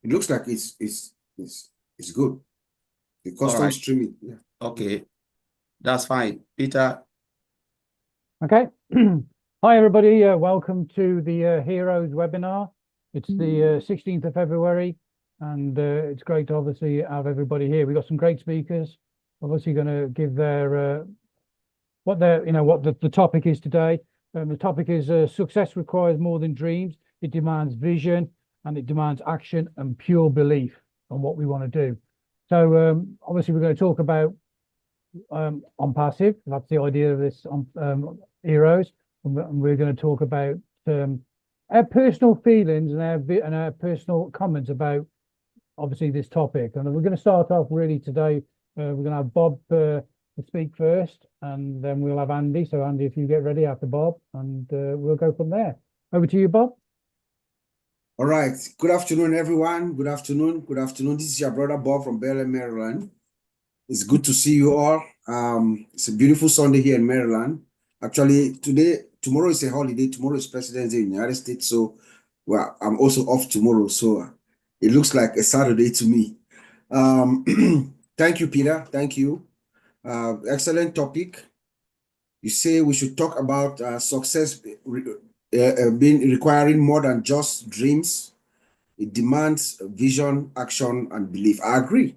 It looks like it's good. The custom right. streaming. Yeah. Okay, that's fine. Peter. Okay. Hi, everybody. Welcome to the Heroes webinar. It's the 16th of February, and it's great to obviously have everybody here. We've got some great speakers, obviously going to give their what the topic is today. The topic is success requires more than dreams. It demands vision, and it demands action and pure belief on what we want to do. So obviously we're going to talk about on passive. That's the idea of this Heroes, and we're going to talk about our personal feelings and our personal comments about obviously this topic. And we're going to start off really today. We're going to have Bob to speak first, and then we'll have Andy. So Andy, if you get ready after Bob, and we'll go from there. Over to you, Bob. All right. Good afternoon, everyone. Good afternoon. Good afternoon. This is your brother Bob from Bel-Air, Maryland. It's good to see you all. It's a beautiful Sunday here in Maryland. Actually, tomorrow is a holiday. Tomorrow is President's Day in the United States. So, well, I'm also off tomorrow. So it looks like a Saturday to me. Thank you, Peter. Thank you. Excellent topic. You say we should talk about success requiring more than just dreams. It demands vision, action, and belief. I agree.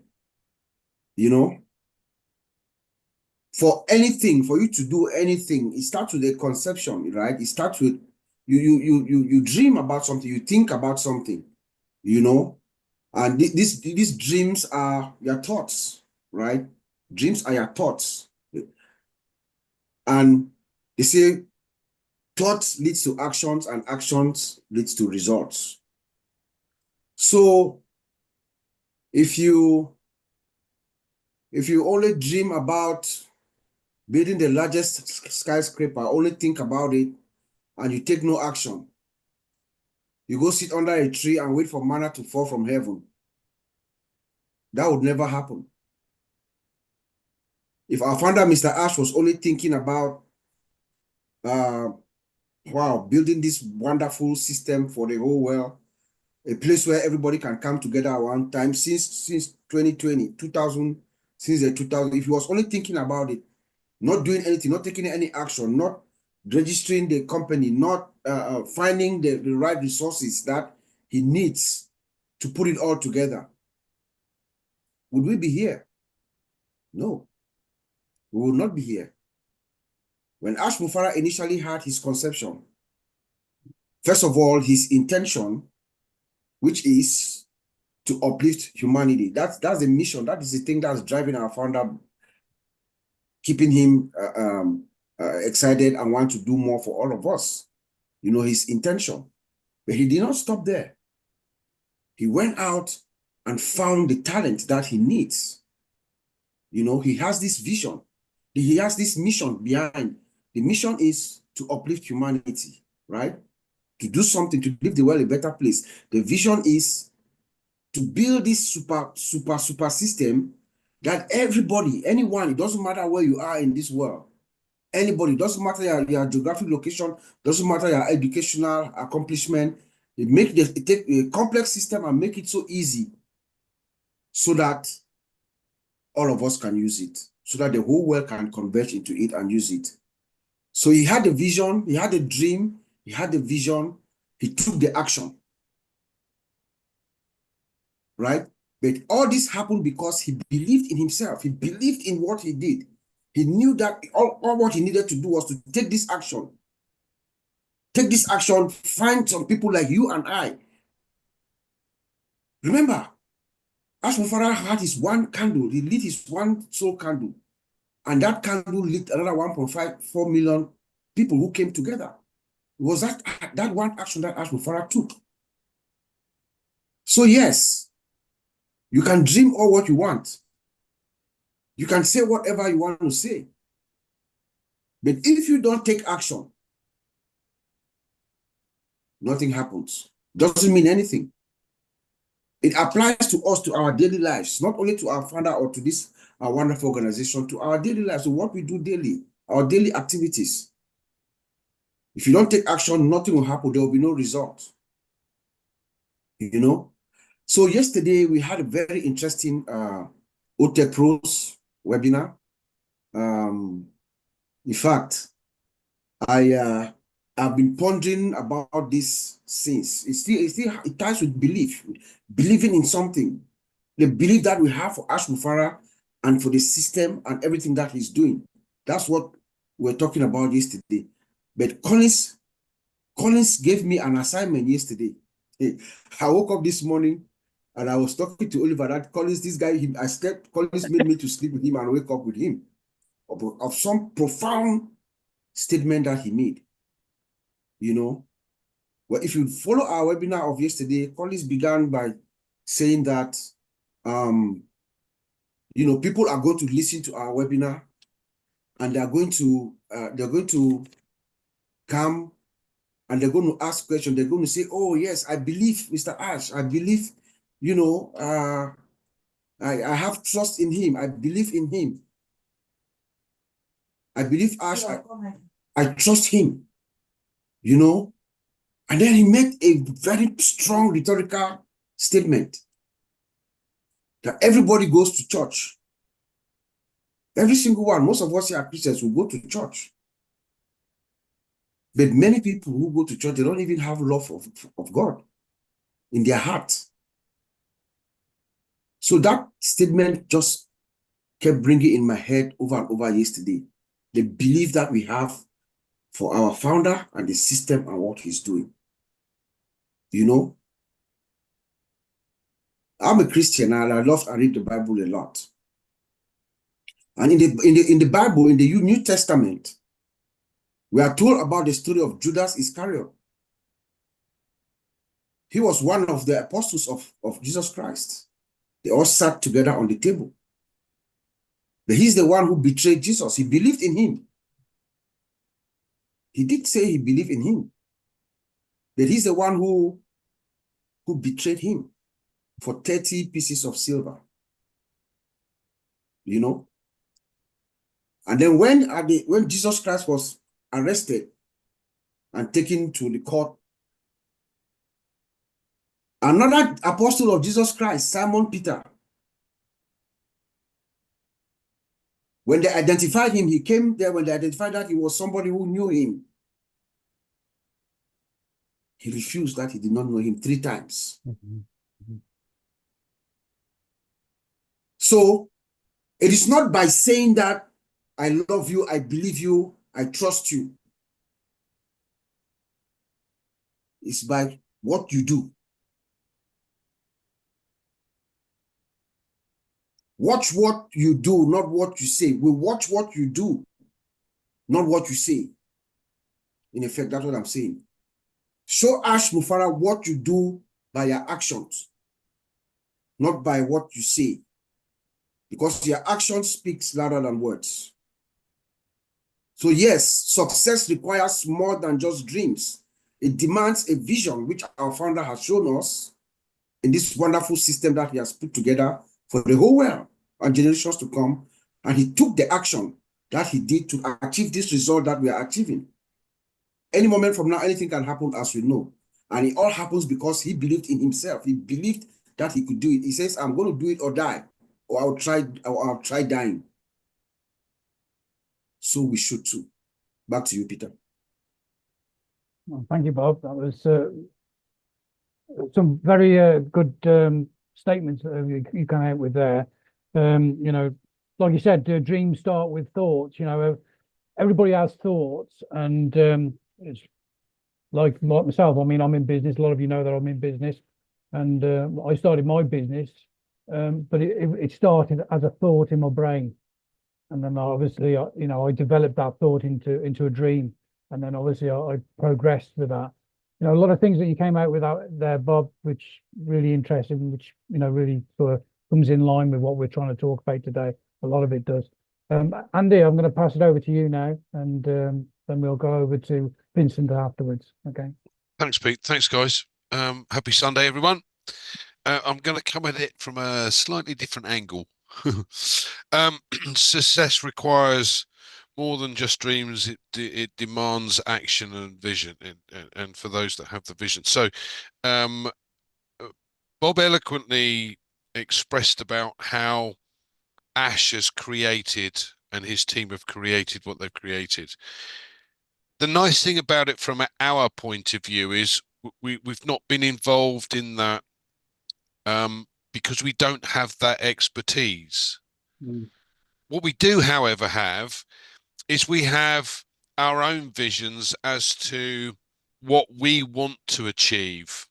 You know, for anything, for you to do anything, it starts with a conception, right? It starts with you dream about something, you think about something, you know, and these dreams are your thoughts, right? Dreams are your thoughts, and they say thoughts leads to actions, and actions leads to results. So if you only dream about building the largest skyscraper, only think about it, and you take no action, you go sit under a tree and wait for manna to fall from heaven, that would never happen. If our founder, Mr. Ash, was only thinking about building this wonderful system for the whole world, a place where everybody can come together at one time, since 2020, 2000, since the 2000, if he was only thinking about it, not doing anything, not taking any action, not registering the company, not finding the right resources that he needs to put it all together, would we be here? No, we will not be here. When Ash Mufara initially had his conception, first of all, his intention, which is to uplift humanity. That's the mission. That is the thing that's driving our founder, keeping him excited and want to do more for all of us. You know, his intention. But he did not stop there. He went out and found the talent that he needs. You know, he has this vision. He has this mission behind. The mission is to uplift humanity, right? To do something, to leave the world a better place. The vision is to build this super system that everybody, anyone, it doesn't matter where you are in this world, anybody, doesn't matter your geographic location, doesn't matter your educational accomplishment, take a complex system and make it so easy so that all of us can use it, so that the whole world can converge into it and use it. So he had the vision, he had the dream, he had the vision, he took the action, right? But all this happened because he believed in himself. He believed in what he did. He knew that all what he needed to do was to take this action. Take this action, find some people like you and I. Remember, Ash Mufara had his one candle. He lit his one soul candle. And that candle lit another 1.54 million people who came together. It was that one action that Ash Mufara took. So yes, you can dream all what you want. You can say whatever you want to say. But if you don't take action, nothing happens. Doesn't mean anything. It applies to us, to our daily lives, not only to our founder or to this our wonderful organization, to our daily lives, to what we do daily, our daily activities. If you don't take action, nothing will happen. There will be no result. You know? So yesterday we had a very interesting OTech Pros webinar. In fact, I've been pondering about this since. It ties with belief, believing in something, the belief that we have for Ash Mufara and for the system and everything that he's doing. That's what we're talking about yesterday. But Collins gave me an assignment yesterday. I woke up this morning and I was talking to Oliver that Collins, this guy, Collins made me to sleep with him and wake up with him of some profound statement that he made. You know, well, if you follow our webinar of yesterday, Collins began by saying that, you know, people are going to listen to our webinar and they're going to come and they're going to ask questions. They're going to say, oh, yes, I believe Mr. Ash. I believe, you know, I have trust in him. I believe in him. I believe Ash. I trust him, you know. And then he made a very strong rhetorical statement that everybody goes to church. Every single one, most of us here are Christians, will go to church. But many people who go to church, they don't even have love of God in their heart. So that statement just kept bringing in my head over and over yesterday. The belief that we have for our founder and the system and what he's doing. You know, I'm a Christian and I read the Bible a lot. And in the Bible, in the New Testament, we are told about the story of Judas Iscariot. He was one of the apostles of Jesus Christ. They all sat together on the table. But he's the one who betrayed Jesus. He believed in him. He did say he believed in him. But he's the one who betrayed him for 30 pieces of silver. You know? And then when Jesus Christ was arrested and taken to the court, another apostle of Jesus Christ, Simon Peter, when they identified him, he came there when they identified that he was somebody who knew him. He refused that he did not know him 3 times. So it is not by saying that I love you, I believe you, I trust you. It's by what you do. Watch what you do, not what you say. We watch what you do, not what you say. In effect, that's what I'm saying. Show Ash Mufara what you do by your actions, not by what you say. Because your action speaks louder than words. So yes, success requires more than just dreams. It demands a vision, which our founder has shown us in this wonderful system that he has put together for the whole world and generations to come. And he took the action that he did to achieve this result that we are achieving. Any moment from now, anything can happen, as we know. And it all happens because he believed in himself. He believed that he could do it. He says, I'm going to do it or die, or I'll try dying. So we should too. Back to you, Peter. Well, thank you, Bob. That was some very good statements that you came out with there. You know, like you said, dreams start with thoughts. You know, everybody has thoughts, and it's like myself. I mean, I'm in business. A lot of you know that I'm in business, and I started my business, but it started as a thought in my brain, and then obviously, you know, I developed that thought into a dream, and then obviously I progressed with that. You know, a lot of things that you came out with out there, Bob, which really interesting, which, you know, really sort of comes in line with what we're trying to talk about today. A lot of it does. Andy, I'm going to pass it over to you now, and then we'll go over to Vincent afterwards. Okay. Thanks, Pete. Thanks, guys. Happy Sunday, everyone. I'm going to come at it from a slightly different angle. Success requires more than just dreams. It demands action and vision, and for those that have the vision. So Bob eloquently expressed about how Ash has created and his team have created what they've created. The nice thing about it from our point of view is we've not been involved in that because we don't have that expertise. What we do, however, have is we have our own visions as to what we want to achieve.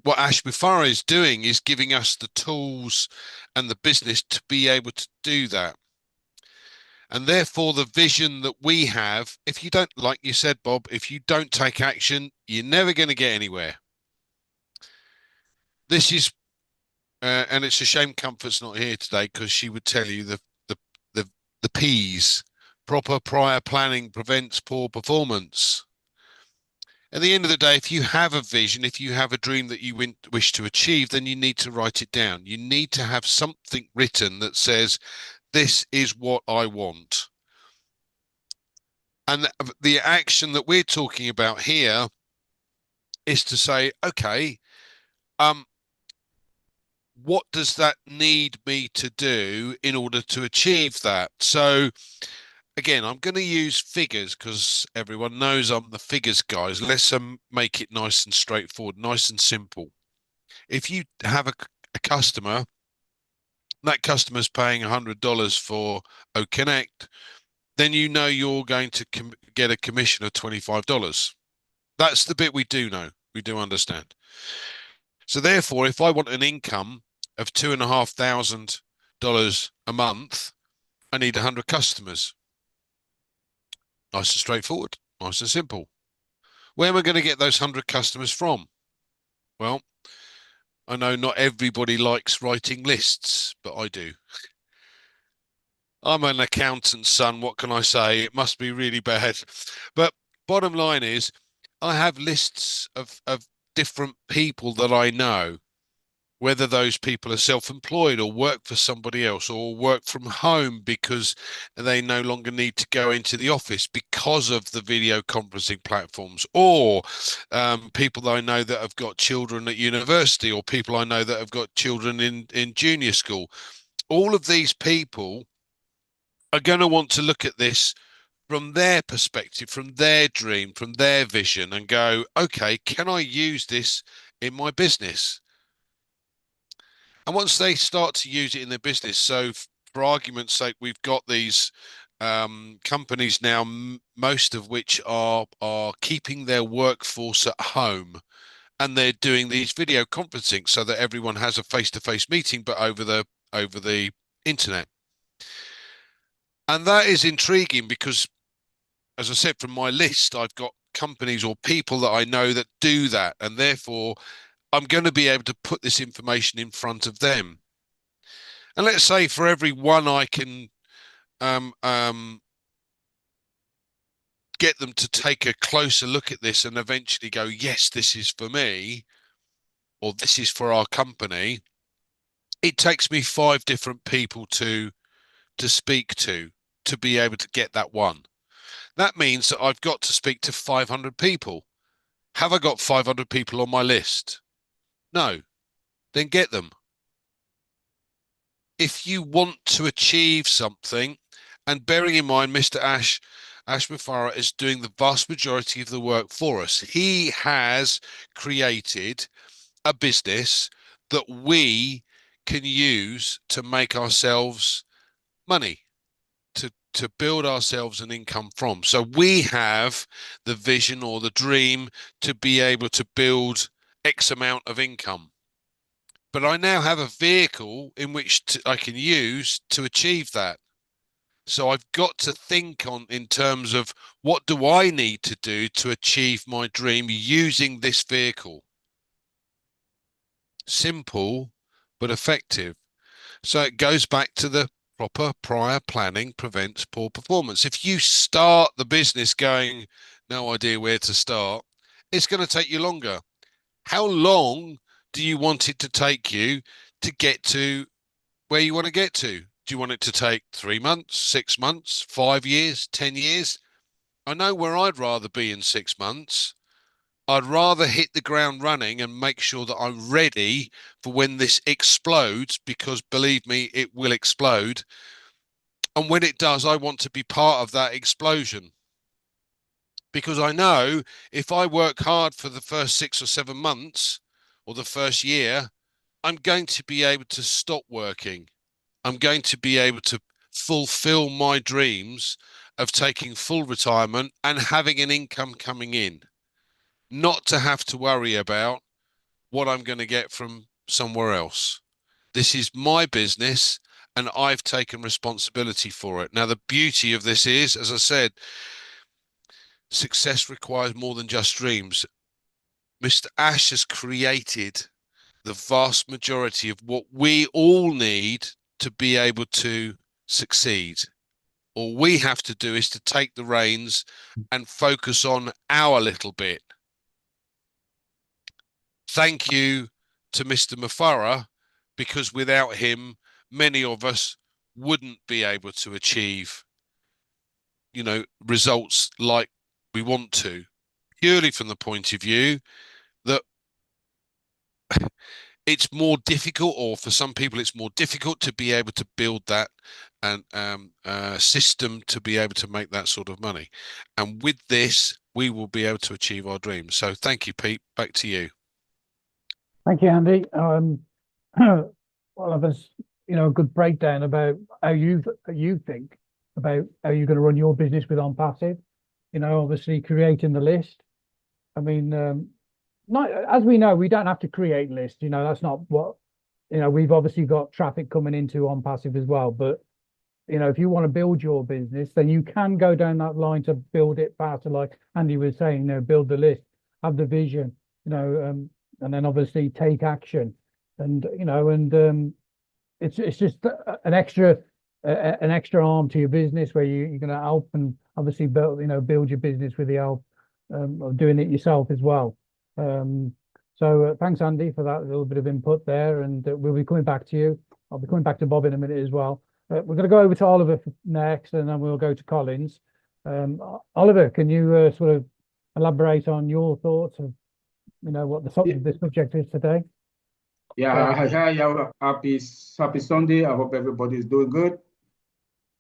What Ash Bufara is doing is giving us the tools and the business to be able to do that. And therefore, the vision that we have, if you don't, like you said, Bob, if you don't take action, you're never going to get anywhere. This is, and it's a shame Comfort's not here today because she would tell you the P's. Proper prior planning prevents poor performance. At the end of the day, if you have a vision, if you have a dream that you wish to achieve, then you need to write it down. You need to have something written that says, this is what I want. And the action that we're talking about here is to say, okay, what does that need me to do in order to achieve that? So again, I'm going to use figures because everyone knows I'm the figures guys. Let's make it nice and straightforward, nice and simple. If you have a customer, that customer's paying $100 for OConnect, then you know you're going to get a commission of $25. That's the bit we do know. We do understand. So therefore, if I want an income of $2,500 a month, I need 100 customers. Nice and straightforward, nice and simple. Where am I going to get those 100 customers from? Well, I know not everybody likes writing lists, but I do. I'm an accountant's son. What can I say? It must be really bad. But bottom line is, I have lists of different people that I know, whether those people are self-employed or work for somebody else or work from home because they no longer need to go into the office because of the video conferencing platforms, or people that I know that have got children at university, or people I know that have got children in junior school. All of these people are going to want to look at this from their perspective, from their dream, from their vision, and go, okay, can I use this in my business? And once they start to use it in their business, so for argument's sake, we've got these companies now, most of which are keeping their workforce at home, and they're doing these video conferencing so that everyone has a face-to-face meeting, but over the internet. And that is intriguing because, as I said, from my list, I've got companies or people that I know that do that, and therefore I'm going to be able to put this information in front of them. And let's say for every one I can get them to take a closer look at this and eventually go, yes, this is for me, or this is for our company, it takes me 5 different people to speak to be able to get that one. That means that I've got to speak to 500 people. Have I got 500 people on my list? No. Then get them. If you want to achieve something, and bearing in mind, Mr. Ash Mufara is doing the vast majority of the work for us. He has created a business that we can use to make ourselves money, to build ourselves an income from. So we have the vision or the dream to be able to build X amount of income. But I now have a vehicle in which I can use to achieve that. So I've got to think in terms of what do I need to do to achieve my dream using this vehicle. Simple, but effective. So it goes back to the proper prior planning prevents poor performance. If you start the business going, no idea where to start, it's going to take you longer. How long do you want it to take you to get to where you want to get to? Do you want it to take 3 months, 6 months, 5 years, 10 years? I know where I'd rather be in 6 months, I'd rather hit the ground running and make sure that I'm ready for when this explodes, because believe me, it will explode. And when it does, I want to be part of that explosion. Because I know if I work hard for the first 6 or 7 months or the first year, I'm going to be able to stop working. I'm going to be able to fulfill my dreams of taking full retirement and having an income coming in, not to have to worry about what I'm going to get from somewhere else. This is my business and I've taken responsibility for it. Now, the beauty of this is, as I said, success requires more than just dreams. Mr. Ash has created the vast majority of what we all need to be able to succeed. All we have to do is to take the reins and focus on our little bit. Thank you to Mr. Mufara, because without him, many of us wouldn't be able to achieve, results like we want to, purely from the point of view that it's more difficult, or for some people, it's more difficult to be able to build that and system to be able to make that sort of money. And with this, we will be able to achieve our dreams. So thank you, Pete. Back to you. Thank you, Andy. Well, that was, a good breakdown about how you think about how you're going to run your business with OnPassive. Obviously creating the list. I mean, not, as we know, we don't have to create lists. That's not what, we've obviously got traffic coming into OnPassive as well. But, if you want to build your business, then you can go down that line to build it faster. Like Andy was saying, build the list, have the vision, and then obviously take action. And, it's just an extra arm to your business where you're going to help and obviously build your business with the help of doing it yourself as well. So thanks, Andy, for that little bit of input there, and we'll be coming back to you. I'll be coming back to Bob in a minute as well. We're going to go over to Oliver next, and then we'll go to Collins. Oliver, can you sort of elaborate on your thoughts of what the subject is today? Yeah, hi, happy Sunday. I hope everybody is doing good.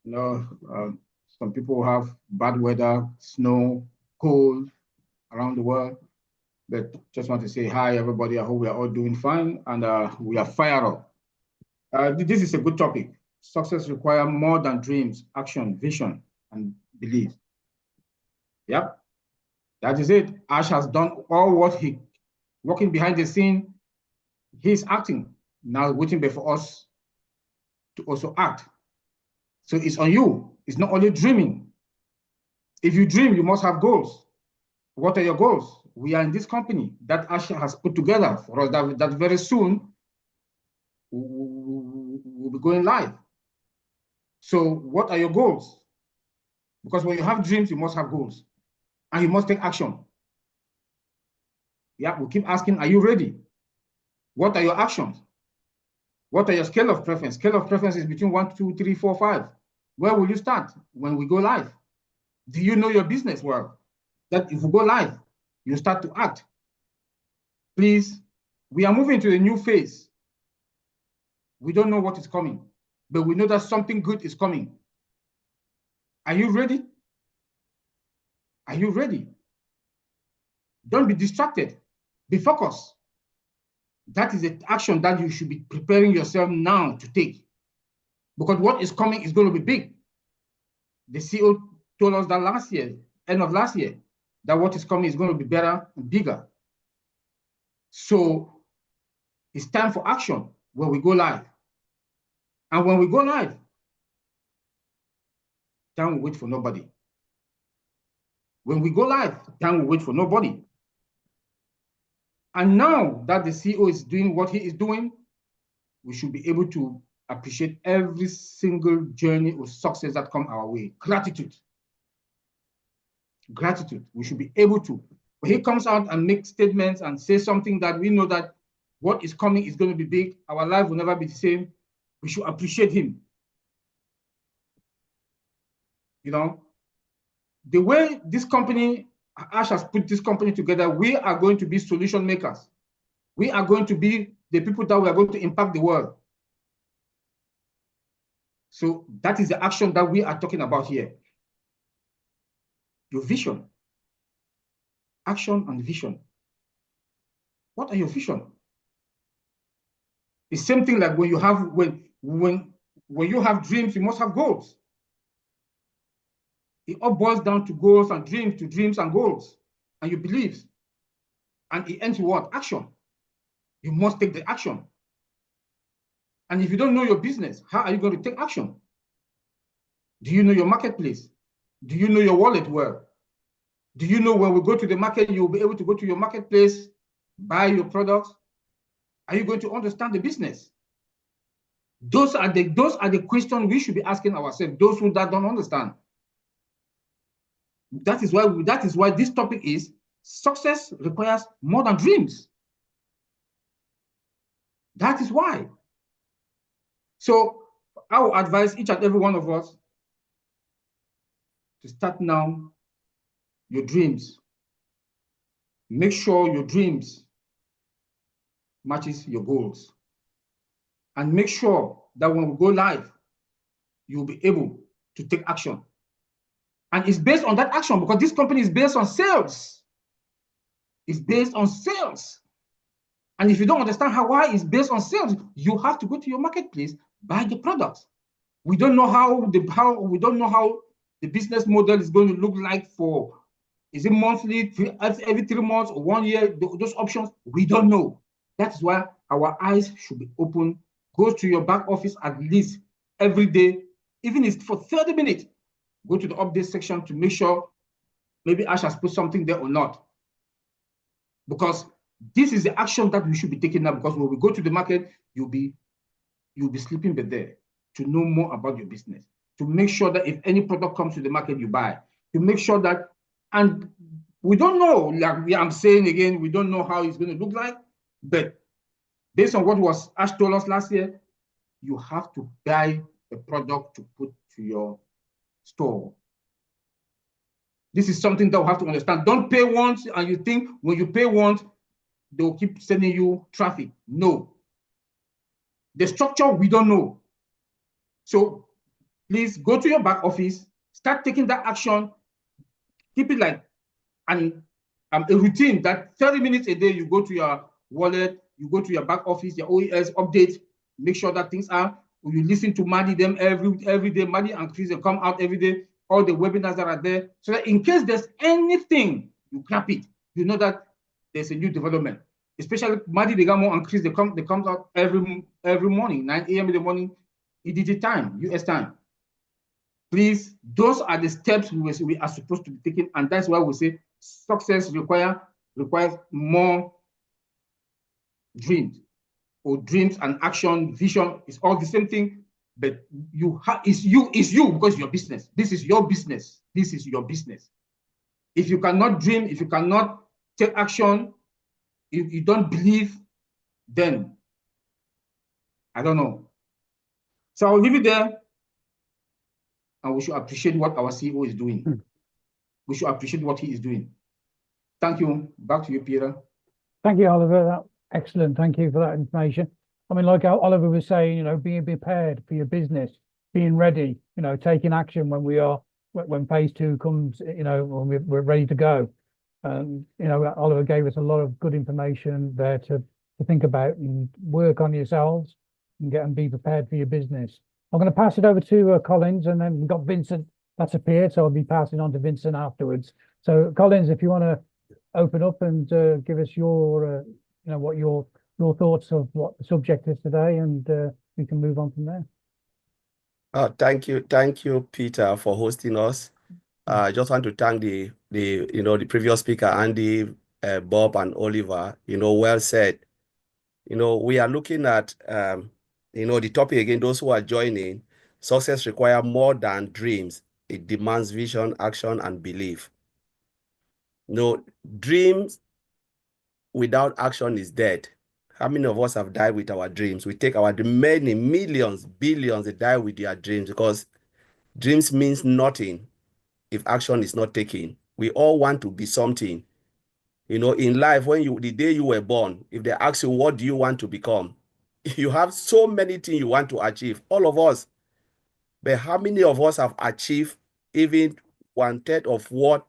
Some people have bad weather, snow, cold around the world. But just want to say hi, everybody. I hope we are all doing fine, and we are fired up. This is a good topic. Success requires more than dreams, action, vision, and belief. Yep, that is it. Ash has done all what he, working behind the scene, he's acting. Now waiting for us to also act. So it's on you. It's not only dreaming. If you dream, you must have goals. What are your goals? We are in this company that Ash has put together for us that very soon we'll be going live. So what are your goals? Because when you have dreams, you must have goals. And you must take action. Yeah, we'll keep asking, are you ready? What are your actions? What are your scale of preference? Scale of preference is between 1, 2, 3, 4, 5. Where will you start when we go live? Do you know your business well? That if we go live, you start to act. Please, we are moving to a new phase. We don't know what is coming, but we know that something good is coming. Are you ready? Are you ready? Don't be distracted. Be focused. That is the action that you should be preparing yourself now to take. Because what is coming is going to be big. The CEO told us that last year, end of last year, that what is coming is going to be better and bigger. So it's time for action when we go live. And when we go live, time will wait for nobody. When we go live, time will wait for nobody. And now that the CEO is doing what he is doing, we should be able to appreciate every single journey of success that comes our way. Gratitude. Gratitude. We should be able to. When he comes out and makes statements and says something that we know that what is coming is going to be big, our life will never be the same, we should appreciate him. The way this company Ash has put this company together. We are going to be solution makers. We are going to be the people that we are going to impact the world. So that is the action that we are talking about here. Your vision. Action and vision. What are your vision? The same thing like when you have when you have dreams, you must have goals. It all boils down to goals and dreams, to dreams and goals, and your beliefs. And it ends with what? Action. You must take the action. And if you don't know your business, how are you going to take action? Do you know your marketplace? Do you know your wallet well? Do you know when we go to the market, you'll be able to go to your marketplace, buy your products? Are you going to understand the business? Those are the questions we should be asking ourselves, those who don't understand. That is why this topic is success requires more than dreams. That is why. So I will advise each and every one of us to start now your dreams. Make sure your dreams matches your goals. And make sure that when we go live, you'll be able to take action. And it's based on that action because this company is based on sales. It's based on sales. And if you don't understand why it's based on sales, you have to go to your marketplace, buy the products. We don't know how the business model is going to look like for, is it monthly, every 3 months or 1 year, those options, we don't know. That's why our eyes should be open. Go to your back office at least every day, even if it's for 30 minutes. Go to the update section to make sure maybe Ash has put something there or not. Because this is the action that we should be taking now, because when we go to the market, you'll be sleeping there to know more about your business, to make sure that if any product comes to the market, you buy, to make sure that, and we don't know, like I'm saying again, we don't know how it's going to look like, but based on what Ash told us last year, you have to buy a product to put to your store. This is something that we have to understand. Don't pay once and you think when you pay once, they'll keep sending you traffic. No. The structure, we don't know. So please go to your back office, start taking that action, keep it like a routine that 30 minutes a day, you go to your wallet, you go to your back office, your OES update, make sure that things are, you listen to Maddie them every day, Maddie and Chris, they come out every day, all the webinars that are there, so that in case there's anything, you grab it. You know that there's a new development. Especially Maddie, Degamo and Chris, they come out every morning, 9 a.m. in the morning, EDT time, US time. Please, those are the steps we are supposed to be taking, and that's why we say success requires more dreams, or dreams and action, vision is all the same thing, but it's you because your business. This is your business. This is your business. If you cannot dream, if you cannot take action, if you don't believe, then I don't know. So I'll leave it there. And we should appreciate what our CEO is doing. We should appreciate what he is doing. Thank you. Back to you, Peter. Thank you, Oliver. Excellent. Thank you for that information. I mean, like Oliver was saying, you know, being prepared for your business, being ready, you know, taking action when phase 2 comes, you know, when we're ready to go. You know, Oliver gave us a lot of good information there to think about and work on yourselves and be prepared for your business. I'm going to pass it over to Collins, and then we've got Vincent that's appeared, so I'll be passing on to Vincent afterwards. So Collins, if you want to open up and give us your, you know, what your thoughts of what the subject is today, and we can move on from there. Thank you, Peter, for hosting us. I just want to thank the previous speaker, Andy, Bob, and Oliver. You know, well said. You know, we are looking at the topic again. Those who are joining, success requires more than dreams. It demands vision, action, and belief. No, dreams without action is dead. How many of us have died with our dreams? We take our many millions, billions, they die with their dreams, because dreams means nothing if action is not taken. We all want to be something. You know, in life, the day you were born, if they ask you, what do you want to become? You have so many things you want to achieve, all of us. But how many of us have achieved even 1/3 of what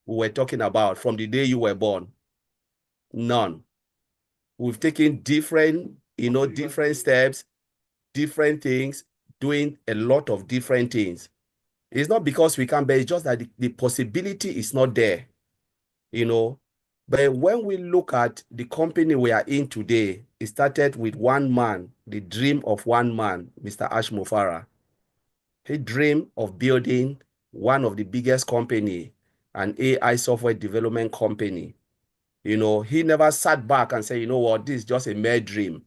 we were talking about from the day you were born? None. We've taken different, different steps, different things, doing a lot of different things. It's not because we can't, but it's just that the possibility is not there, But when we look at the company we are in today, it started with one man, the dream of one man, Mr. Ash Mufara. He dreamed of building one of the biggest company, an AI software development company. He never sat back and said, you know what, this is just a mere dream.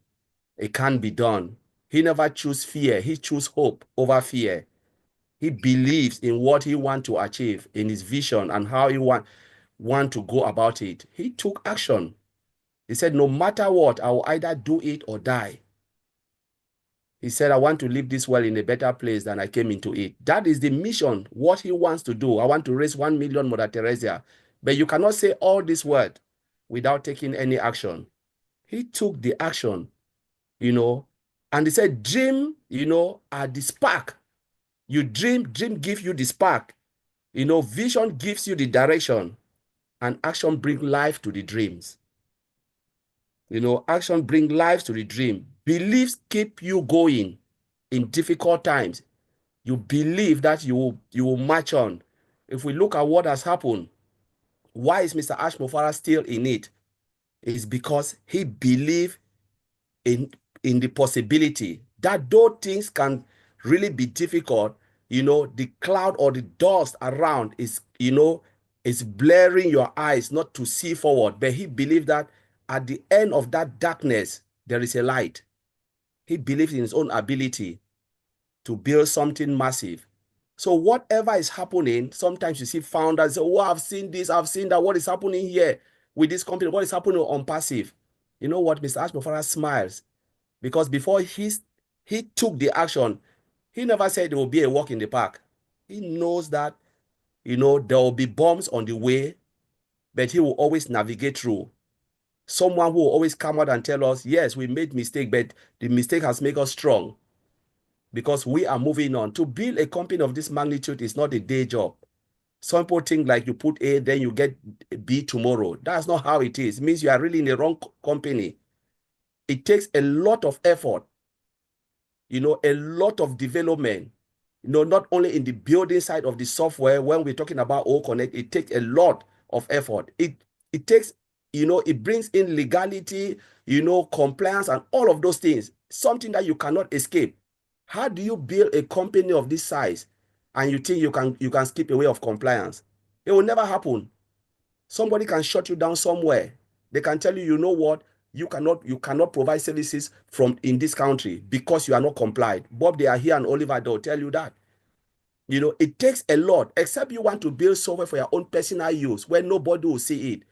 It can't be done. He never chose fear. He chose hope over fear. He believes in what he wants to achieve, in his vision and how he want to go about it. He took action. He said, no matter what, I will either do it or die. He said, I want to leave this world in a better place than I came into it. That is the mission, what he wants to do. I want to raise 1 million Mother Teresa. But you cannot say all this word without taking any action. He took the action, and he said, dream, are the spark. You dream gives you the spark. Vision gives you the direction, and action brings life to the dreams. Action brings life to the dream. Beliefs keep you going in difficult times. You believe that you will march on. If we look at what has happened, why is Mr. Ash Mufara still in it? It's because he believed in the possibility that though things can really be difficult, the cloud or the dust around is blurring your eyes not to see forward. But he believed that at the end of that darkness, there is a light. He believed in his own ability to build something massive. So whatever is happening, sometimes you see founders say, oh, I've seen this, I've seen that. What is happening here with this company? What is happening on Passive? You know what? Mr. Ash Mufara smiles, because before he took the action, he never said there will be a walk in the park. He knows that, there will be bumps on the way, but he will always navigate through. Someone who will always come out and tell us, yes, we made mistake, but the mistake has made us strong, because we are moving on. To build a company of this magnitude is not a day job. Some people think like you put A, then you get B tomorrow. That's not how it is. It means you are really in the wrong company. It takes a lot of effort, a lot of development, not only in the building side of the software. When we're talking about O Connect, it takes a lot of effort. It takes, it brings in legality, compliance and all of those things, something that you cannot escape. How do you build a company of this size and you think you can skip away of compliance? It will never happen. Somebody can shut you down somewhere. They can tell you, you know what, you cannot provide services from in this country because you are not compliant. Bob, they are here, and Oliver, they'll tell you that. It takes a lot, except you want to build software for your own personal use where nobody will see it,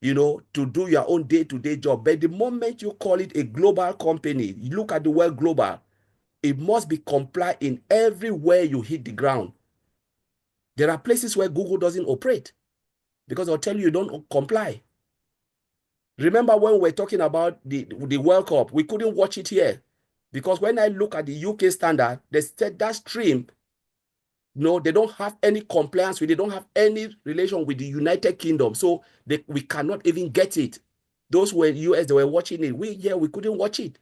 to do your own day-to-day job. But the moment you call it a global company, you look at the word global, it must be compliant in everywhere you hit the ground. There are places where Google doesn't operate because they'll tell you don't comply. Remember when we were talking about the World Cup, we couldn't watch it here because when I look at the UK standard, they said that stream, they don't have any compliance with it. They don't have any relation with the United Kingdom. So we cannot even get it. Those were US, they were watching it. We couldn't watch it.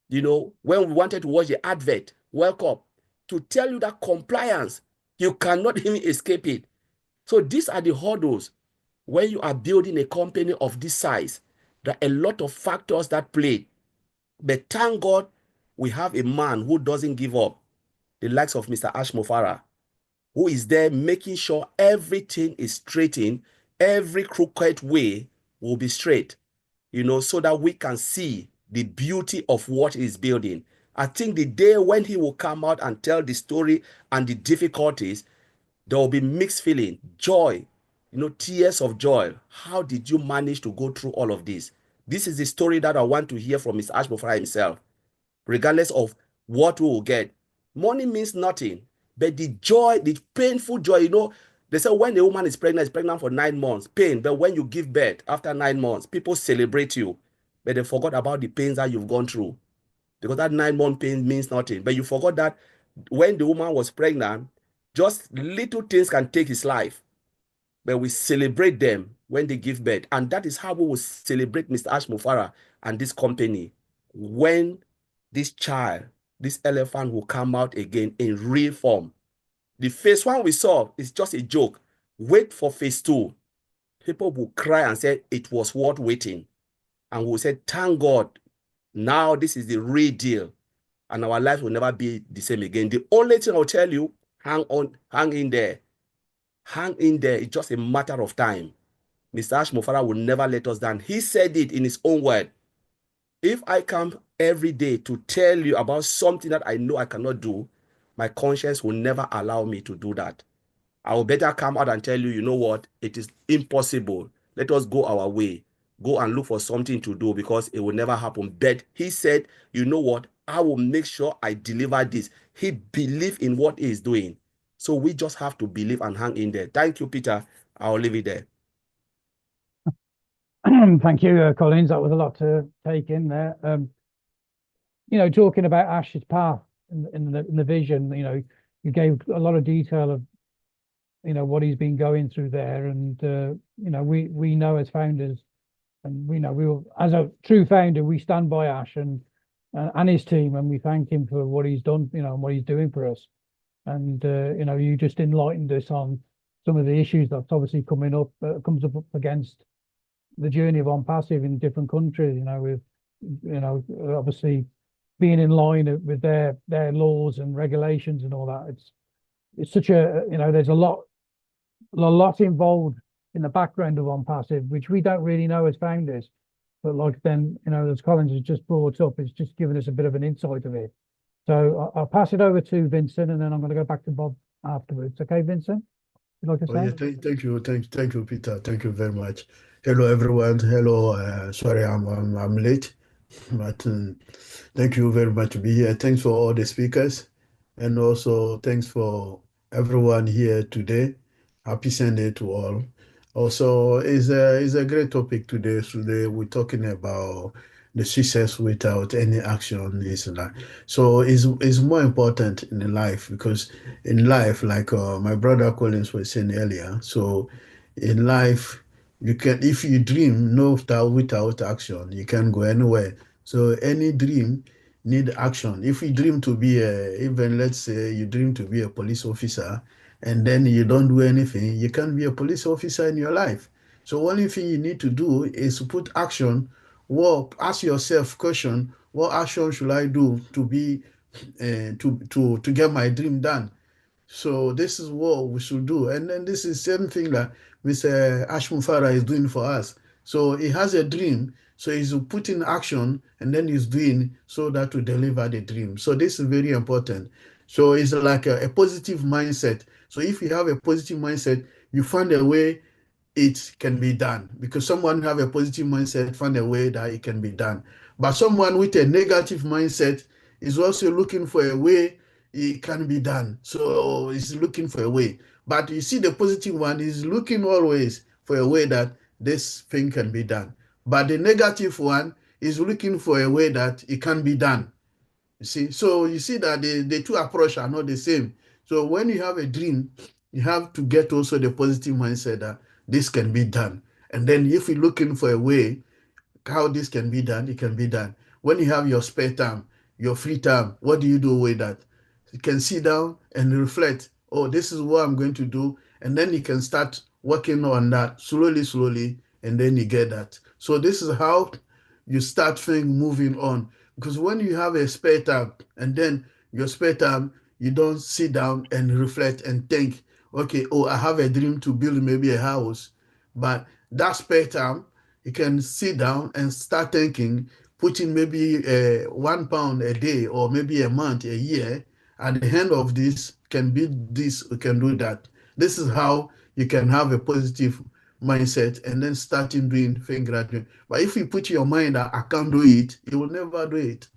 When we wanted to watch the advert, World Cup, to tell you that compliance, you cannot even escape it. So these are the hurdles when you are building a company of this size. There are a lot of factors that play. But thank God we have a man who doesn't give up, the likes of Mr. Ash Mufara, who is there making sure everything is straightened, every crooked way will be straight, so that we can see the beauty of what he's building. I think the day when he will come out and tell the story and the difficulties, there will be mixed feeling, joy, tears of joy. How did you manage to go through all of this? This is the story that I want to hear from Mr. Ash Mufara himself, regardless of what we will get. Money means nothing, but the joy, the painful joy, They say when a woman is pregnant for 9 months, pain. But when you give birth after 9 months, people celebrate you. But they forgot about the pains that you've gone through. Because that 9-month pain means nothing. But you forgot that when the woman was pregnant, just little things can take his life. But we celebrate them when they give birth. And that is how we will celebrate Mr. Ash Mufara and this company when this child, this elephant will come out again in real form. The phase 1 we saw is just a joke. Wait for phase 2. People will cry and say it was worth waiting. And we'll say, thank God, now this is the real deal. And our life will never be the same again. The only thing I'll tell you, hang in there. Hang in there. It's just a matter of time. Mr. Ash Mufara will never let us down. He said it in his own word. If I come every day to tell you about something that I know I cannot do, my conscience will never allow me to do that. I will better come out and tell you, you know what? It is impossible. Let us go our way. Go and look for something to do because it will never happen. But he said, you know what? I will make sure I deliver this. He believed in what he is doing. So we just have to believe and hang in there. Thank you, Peter. I'll leave it there. Thank you, Collins. That was a lot to take in there. Talking about Ash's path in the vision, you gave a lot of detail of, what he's been going through there. And, we know as founders, and we know we will, as a true founder, we stand by Ash and his team, and we thank him for what he's done, and what he's doing for us. And, you just enlightened us on some of the issues that's obviously comes up against the journey of ONPASSIVE in different countries, with, obviously being in line with their laws and regulations and all that. It's such a, there's a lot involved in the background of ONPASSIVE, which we don't really know as founders. But like then, as Collins has just brought up, it's just given us a bit of an insight of it. So I'll pass it over to Vincent, and then I'm going to go back to Bob afterwards. Okay, Vincent? You'd like to say? Yeah, thank you, Peter. Thank you very much. Hello, everyone. Hello. Sorry, I'm late, but thank you very much to be here. Thanks for all the speakers, and also thanks for everyone here today. Happy Sunday to all. Also, it's a great topic today. Today we're talking about the success without any action. So it's more important in life, because in life, like my brother Collins was saying earlier, so in life, you can, if you dream without action, you can't go anywhere. So any dream need action. If you dream to be even let's say you dream to be a police officer, and then you don't do anything, you can't be a police officer in your life. So only thing you need to do is put action. Well, ask yourself question: what action should I do to be to get my dream done? So this is what we should do. And then this is same thing that Mr. Ash Mufara is doing for us. So he has a dream, so he's putting action, and then he's doing so that to deliver the dream. So this is very important. So it's like a positive mindset. So if you have a positive mindset, you find a way it can be done, because someone have a positive mindset, find a way that it can be done. But someone with a negative mindset is also looking for a way it can be done. So he's looking for a way. But you see, the positive one is looking always for a way that this thing can be done. But the negative one is looking for a way that it can be done. You see, so you see that the two approaches are not the same. So when you have a dream, you have to get also the positive mindset that this can be done. And then if you're looking for a way how this can be done, it can be done. When you have your spare time, your free time, what do you do with that? You can sit down and reflect, oh, this is what I'm going to do. And then you can start working on that slowly, and then you get that. So this is how you start things moving on. Because when you have a spare time, and then your spare time, you don't sit down and reflect and think, okay, oh, I have a dream to build maybe a house. But that spare time, you can sit down and start thinking, putting maybe £1 a day, or maybe a month, a year. At the end of this, can be this, can do that. This is how you can have a positive mindset, and then starting doing things gradually. But if you put your mind that I can't do it, you will never do it.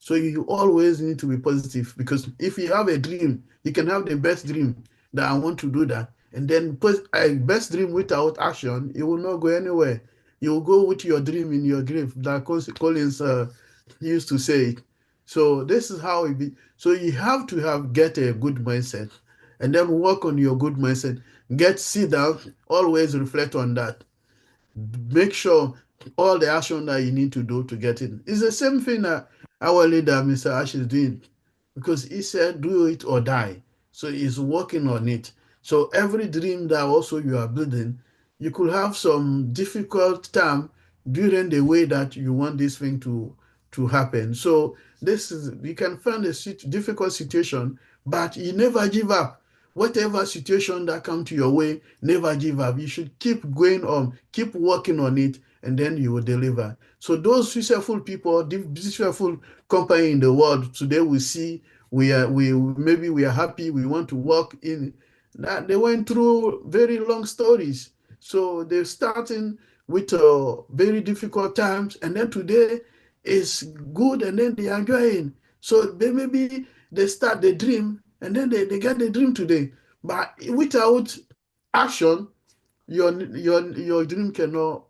So you always need to be positive, because if you have a dream, you can have the best dream that I want to do that, And then a best dream without action, it will not go anywhere. You will go with your dream in your grave, like Collins used to say. So this is how it be. So you have to get a good mindset, and then work on your good mindset. Sit down, always reflect on that. Make sure all the action that you need to do to get in. It's the same thing that our leader, Mr. Ash, is doing, because he said, do it or die. So he's working on it. So every dream that also you are building, you could have some difficult time during the way that you want this thing to happen. So you can find a difficult situation, but you never give up. Whatever situation that come to your way, never give up. You should keep going on, keep working on it, and then you will deliver. So those successful people, successful company in the world today, we see we are happy, we want to work in that. They went through very long stories. So they're starting with very difficult times, and then today is good, and then they are enjoying. So maybe they start the dream, and then they get the dream today. But without action, your dream cannot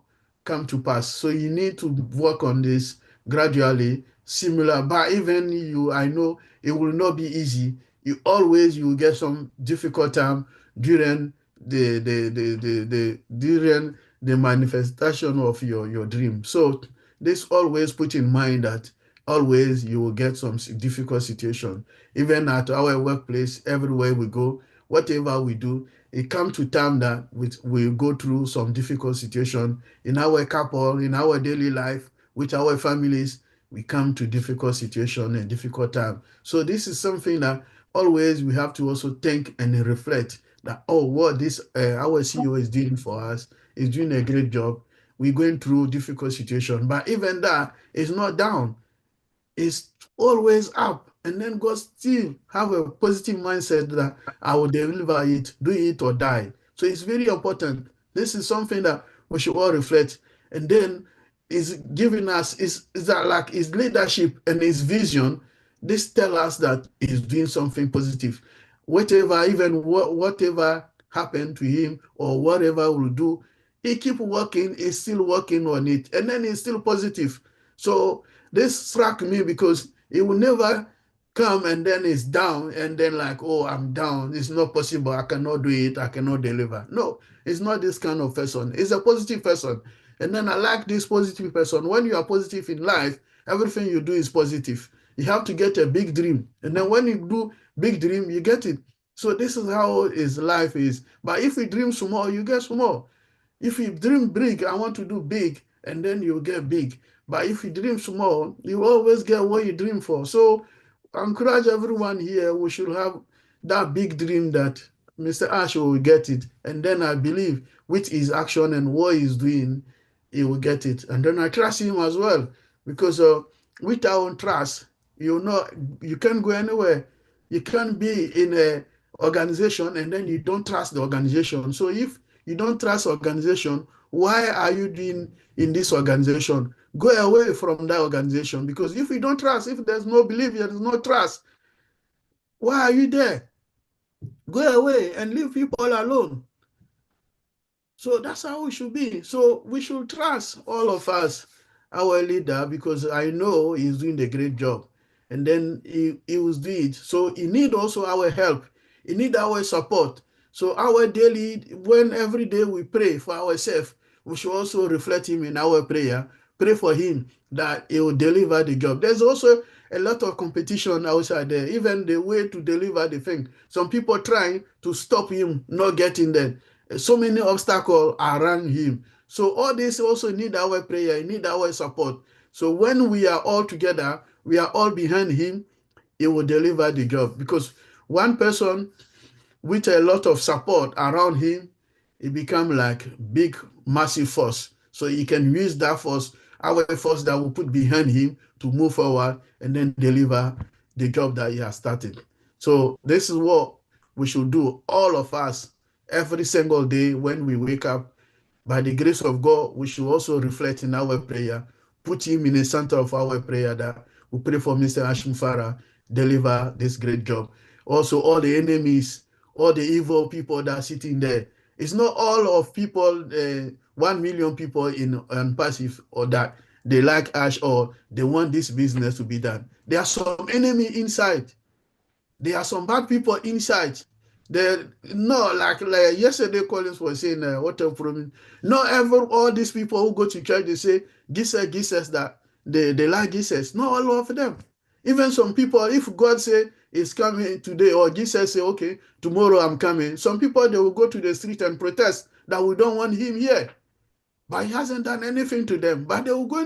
come to pass. So you need to work on this gradually, similar. But even I know it will not be easy. You will get some difficult time during the manifestation of your dream. So this always put in mind that always you will get some difficult situation. Even at our workplace, everywhere we go, whatever we do, it comes to time that we go through some difficult situation in our couple, in our daily life, with our families. We come to difficult situation and difficult time. So this is something that always we have to also think and reflect that, oh, what this our CEO is doing for us is doing a great job. We're going through difficult situation, but even that is not down. It's always up. And then God still have a positive mindset that I will deliver it, do it or die. So it's very important. This is something that we should all reflect. And then is giving us is that like his leadership and his vision. This tell us that he's doing something positive. Whatever happened to him or whatever will do, he keep working. He's still working on it, and then he's still positive. So this struck me because it will never come and then it's down and then like, oh, I'm down. It's not possible. I cannot do it. I cannot deliver. No, it's not this kind of person. It's a positive person. And then I like this positive person. When you are positive in life, everything you do is positive. You have to get a big dream. And then when you do big dream, you get it. So this is how his life is. But if you dream small, you get small. If you dream big, I want to do big, and then you get big. But if you dream small, you always get what you dream for. So I encourage everyone here, we should have that big dream that Mr. Ash will get it. And then I believe with his action and what he's doing, he will get it. And then I trust him as well, because without trust, you can't go anywhere. You can't be in a organization and then you don't trust the organization. So if you don't trust organization, why are you doing in this organization? Go away from that organization, because if you don't trust, if there's no belief, there's no trust, why are you there? Go away and leave people alone. So that's how we should be. So we should trust, all of us, our leader, because I know he's doing a great job. And then he was doing it. So he need also our help. He need our support. So our daily, when every day we pray for ourselves, we should also reflect him in our prayer. Pray for him that he will deliver the job. There's also a lot of competition outside there, even the way to deliver the thing. Some people trying to stop him not getting there. So many obstacles around him. So all this also need our prayer, need our support. So when we are all together, we are all behind him, he will deliver the job. Because one person with a lot of support around him, it become like big, massive force. So he can use that force, our force that will put behind him to move forward and then deliver the job that he has started. So this is what we should do, all of us, every single day when we wake up. By the grace of God, we should also reflect in our prayer, put him in the center of our prayer, that we pray for Mr. Ashim Farah, deliver this great job. Also, all the enemies all the evil people that are sitting there. It's not all of people, 1 million people in passive or that they like Ash or they want this business to be done. There are some enemy inside. There are some bad people inside. Like yesterday Collins was saying, what a problem. Not ever all these people who go to church, they say, Jesus, that they like Jesus. Not all of them. Even some people, if God say is coming today, or Jesus say, okay, tomorrow I'm coming, some people, they will go to the street and protest that we don't want him here. But he hasn't done anything to them. But they will go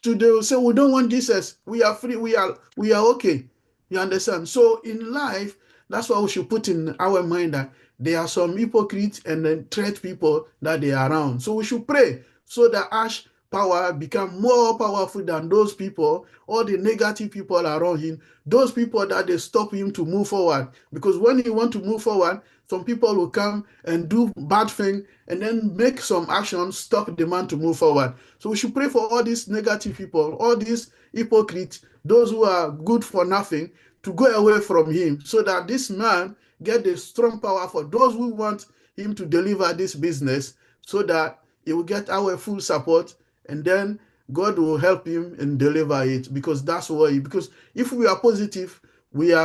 they will say, we don't want Jesus. We are free. We are okay. You understand? So in life, that's what we should put in our mind, that there are some hypocrites and then threat people that they are around. So we should pray so that Ash power become more powerful than those people, all the negative people around him, those people that they stop him to move forward. Because when he want to move forward, some people will come and do bad thing and then make some action, stop the man to move forward. So we should pray for all these negative people, all these hypocrites, those who are good for nothing, to go away from him, so that this man get the strong power for those who want him to deliver this business, so that he will get our full support, and then God will help him and deliver it, because that's why. Because if we are positive, we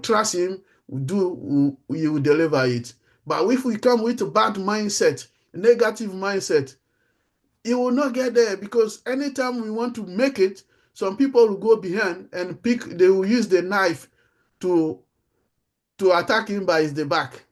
trust him, we will deliver it. But if we come with a bad mindset, negative mindset, it will not get there, because anytime we want to make it, some people will go behind and they will use the knife to attack him by the back.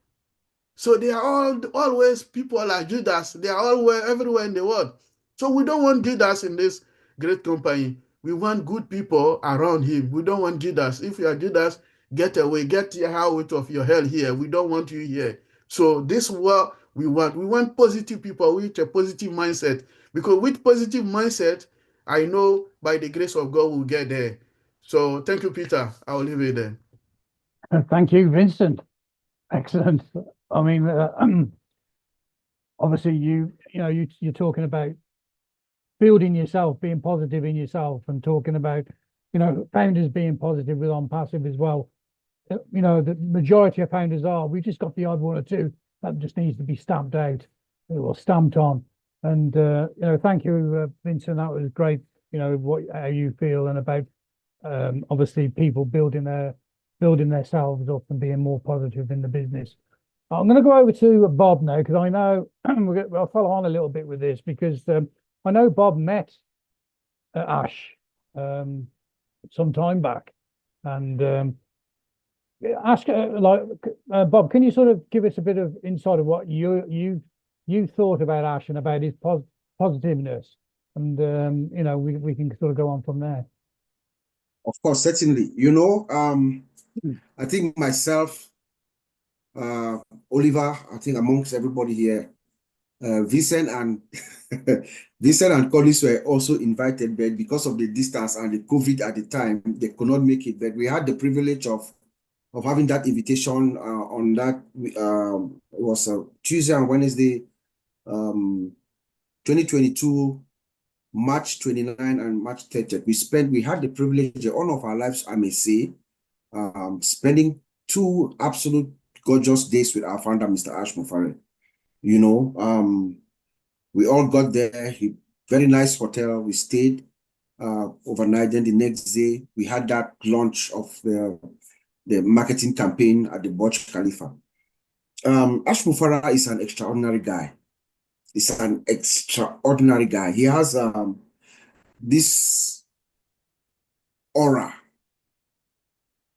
So they are always people like Judas. They are everywhere in the world. So we don't want Judas in this great company. We want good people around him. We don't want Judas. If you are Judas, get away. Get out of your hell here. We don't want you here. So this is what we want. We want positive people with a positive mindset. Because with positive mindset, I know by the grace of God we'll get there. So thank you, Peter. I'll leave it there. Thank you, Vincent. Excellent. I mean, obviously, you're talking about building yourself, being positive in yourself, and talking about, founders being positive with ONPASSIVE as well. The majority of founders are. We've just got the odd one or two that just needs to be stamped out or stamped on. And thank you, Vincent. That was great. How you feel, and about obviously people building themselves up and being more positive in the business. I'm going to go over to Bob now, because I know I'll follow on a little bit with this, because I know Bob met Ash some time back, and ask Bob, can you sort of give us a bit of insight of what you thought about Ash and about his positiveness, and we can sort of go on from there. Of course, certainly. I think myself, Oliver, I think amongst everybody here, Vincent and Vincent and Collins were also invited, but because of the distance and the COVID at the time, they could not make it. But we had the privilege of having that invitation on that. It was Tuesday and Wednesday, 2022, March 29 and March 30th. We had the privilege, the honor of our lives, I may say, spending 2 absolute gorgeous days with our founder, Mr. Ash Mufare. We all got there. Very nice hotel. We stayed overnight. Then the next day, we had that launch of the marketing campaign at the Burj Khalifa. Ash Mufara is an extraordinary guy. He's an extraordinary guy. He has this aura,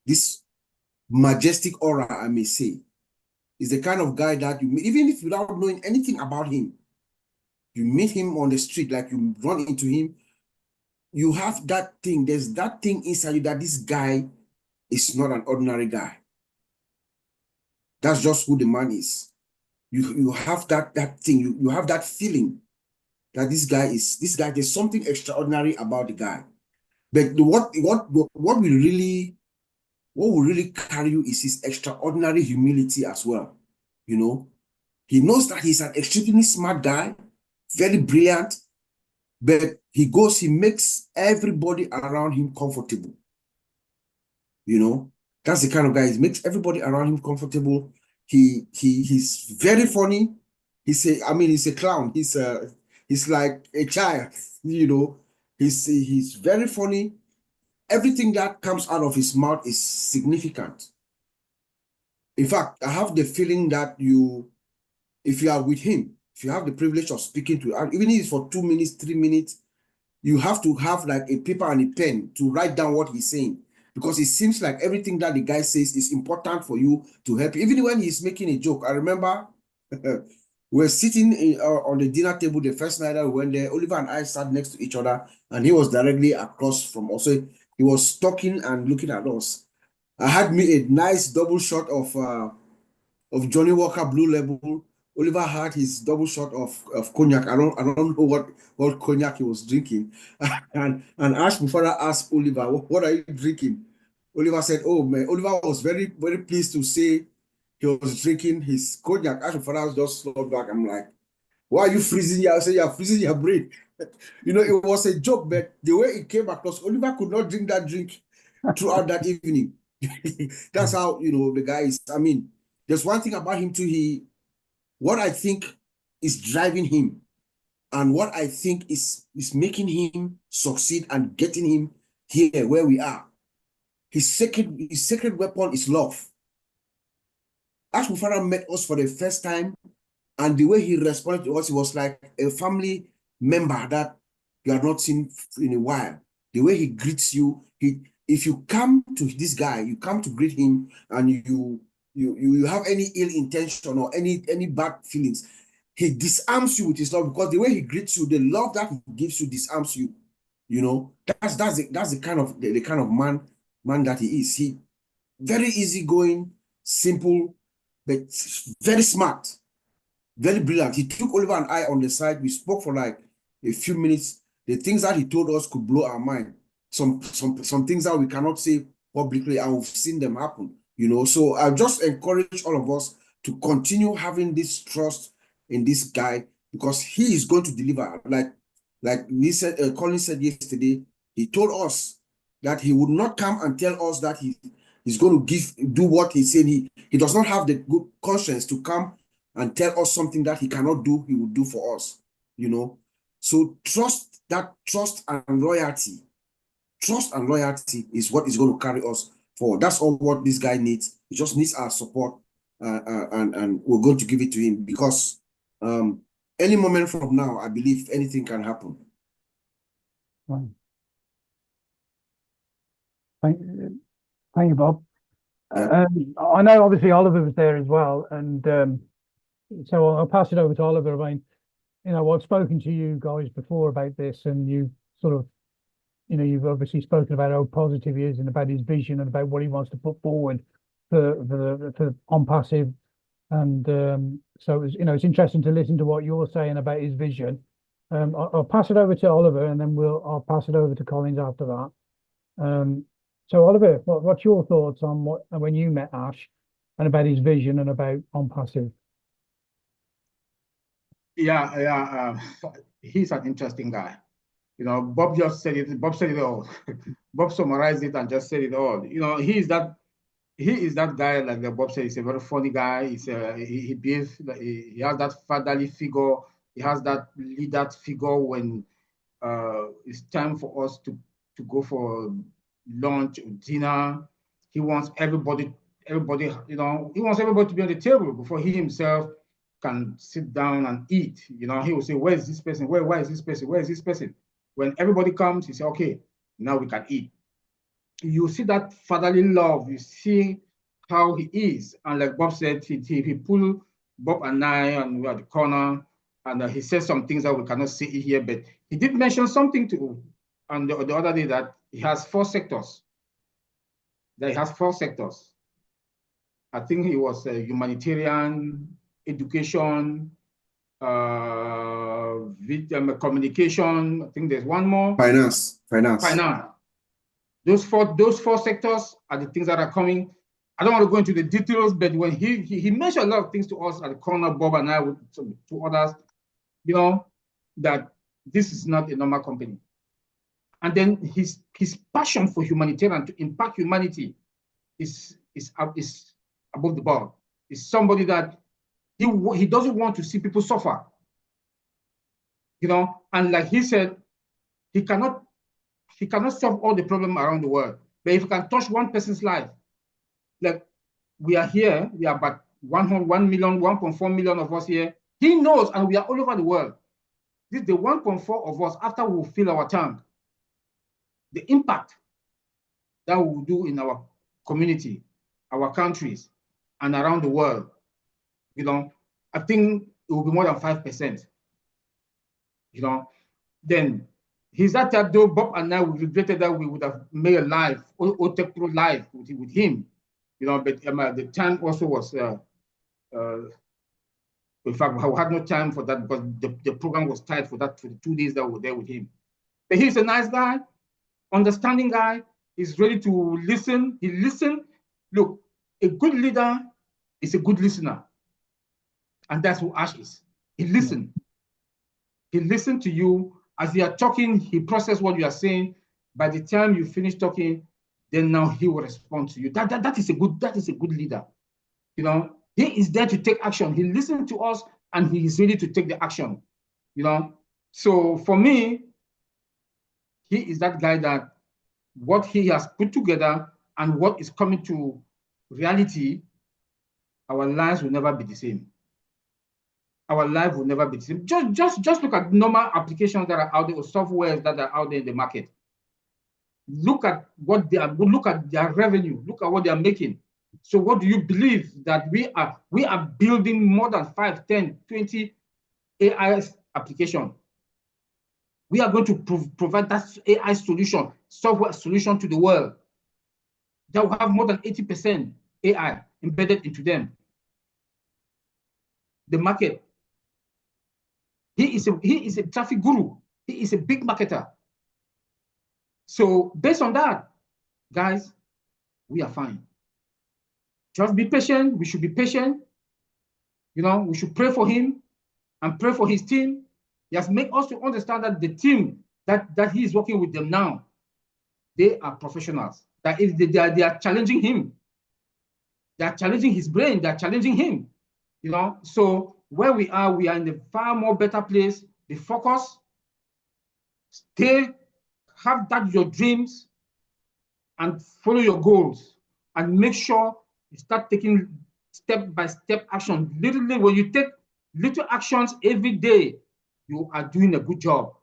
this majestic aura, I may say. He's the kind of guy that even if without knowing anything about him, you meet him on the street, like you run into him, you have that thing. There's that thing inside you that this guy is not an ordinary guy. That's just who the man is. You have that thing. You have that feeling that this guy, there's something extraordinary about the guy. But what will really carry you is his extraordinary humility as well. He knows that he's an extremely smart guy, very brilliant, but he makes everybody around him comfortable. That's the kind of guy. He makes everybody around him comfortable. He's very funny. He's a clown. He's like a child, you know. He's very funny. Everything that comes out of his mouth is significant. In fact, I have the feeling that if you are with him, if you have the privilege of speaking to him, even if it's for 2 minutes, 3 minutes, you have to have like a paper and a pen to write down what he's saying, because it seems like everything that the guy says is important for you to help. Even when he's making a joke, I remember we're sitting on the dinner table the first night that we went there. Oliver and I sat next to each other, and he was directly across from us. So he was talking and looking at us. I had me a nice double shot of Johnny Walker Blue Label. Oliver had his double shot of cognac. I don't know what cognac he was drinking. and Ash Mufara asked Oliver, what are you drinking? Oliver said, oh man, Oliver was very, very pleased to say he was drinking his cognac. Ash Mufara just slowed back. I'm like, why are you freezing? I said, you're freezing your brain. You know, it was a joke, but the way it came across, Oliver could not drink that drink throughout that evening. That's how, you know, the guy is. I mean, there's one thing about him too. What I think is driving him, and what I think is making him succeed and getting him here where we are. His sacred weapon is love. Ash Mufara met us for the first time, and the way he responded to us, it was like a family member that you have not seen in a while. The way he greets you, if you come to this guy, you come to greet him, and you have any ill intention or any bad feelings, he disarms you with his love, because the way he greets you, the love that he gives you disarms you. You know, that's the kind of the kind of man that he is. He very easygoing, simple, but very smart, very brilliant. He took Oliver and I on the side. We spoke for like a few minutes. The things that he told us could blow our mind. Some things that we cannot say publicly, and we've seen them happen. You know, so I just encourage all of us to continue having this trust in this guy, because he is going to deliver. Like we said, Colin said yesterday, he told us that he would not come and tell us that he's going to do what he said. He does not have the good conscience to come and tell us something that he cannot do, he will do for us. You know, so trust and loyalty. Trust and loyalty is what is going to carry us forward. That's all what this guy needs. He just needs our support, and we're going to give it to him, because any moment from now, I believe anything can happen. Right. Thank you, Bob. Yeah. I know obviously Oliver was there as well, and so I'll pass it over to Oliver. I mean, you know, I've spoken to you guys before about this, and you sort of, you know, you've obviously spoken about how positive he is and about his vision and about what he wants to put forward for ONPASSIV. And so it's, you know, it's interesting to listen to what you're saying about his vision. I'll pass it over to Oliver, and then I'll pass it over to Collins after that. So Oliver, what's your thoughts on when you met Ash, and about his vision and about ONPASSIV? Yeah, he's an interesting guy. You know, Bob just said it. Bob said it all. Bob summarized it and just said it all. You know, he is that guy, like Bob said. He's a very funny guy. He behaves. He has that fatherly figure. He has that leader figure when it's time for us to go for lunch or dinner. He wants everybody. You know, he wants everybody to be on the table before he himself can sit down and eat. You know, he will say, "Where is this person? Where is this person? Where is this person?" When everybody comes, he says, "Okay, now we can eat." You see that fatherly love. You see how he is. And like Bob said, he pulled Bob and I, and we are at the corner, and he said some things that we cannot see here, but he did mention something on the other day, that he has 4 sectors. That he has 4 sectors. I think he was humanitarian, education, communication. I think there's one more. Finance. Those four sectors are the things that are coming. I don't want to go into the details, but when he mentioned a lot of things to us at the corner, Bob and I, to others, you know, that this is not a normal company. And then his passion for humanitarian, to impact humanity, is above the board. is somebody that he doesn't want to see people suffer. You know, and like he said, he cannot solve all the problems around the world. But if he can touch one person's life, like we are here, we are about 1 million, 1.4 million of us here. He knows, and we are all over the world. This is the 1.4 of us after we fill our tank. The impact that we will do in our community, our countries, and around the world, you know, I think it will be more than 5%. You know, then he's that type, though. Bob and I, we regretted that we would have made a live, OTEC Pro live with him, you know, but the time also was, in fact, I had no time for that because the program was tight for that, for the 2 days that we were there with him. But he's a nice guy, understanding guy. He's ready to listen. He listened. Look, a good leader is a good listener. And that's who Ash is. He listened. He listened to you. As you are talking, he processed what you are saying. By the time you finish talking, then now he will respond to you. That is a good leader. You know, he is there to take action. He listened to us and he is ready to take the action. You know, so for me, he is that guy that what he has put together and what is coming to reality, our lives will never be the same. Our life will never be the same. Just look at normal applications that are out there, or softwares that are out there in the market. Look at what they are, look at their revenue, look at what they are making. So what do you believe that we are building more than 5, 10, 20 AI applications? We are going to provide that AI solution, software solution to the world that will have more than 80% AI embedded into them. The market. He is a traffic guru. He is a big marketer. So based on that, guys, we are fine. Just be patient. We should be patient. You know, we should pray for him and pray for his team. He has made us to understand that the team that he is working with them now, they are professionals. That if they are challenging him, they are challenging his brain, they are challenging him. You know, so where we are in a far more better place. Be focused, stay, have that your dreams, and follow your goals, and make sure you start taking step-by-step action. Literally, when you take little actions every day, you are doing a good job.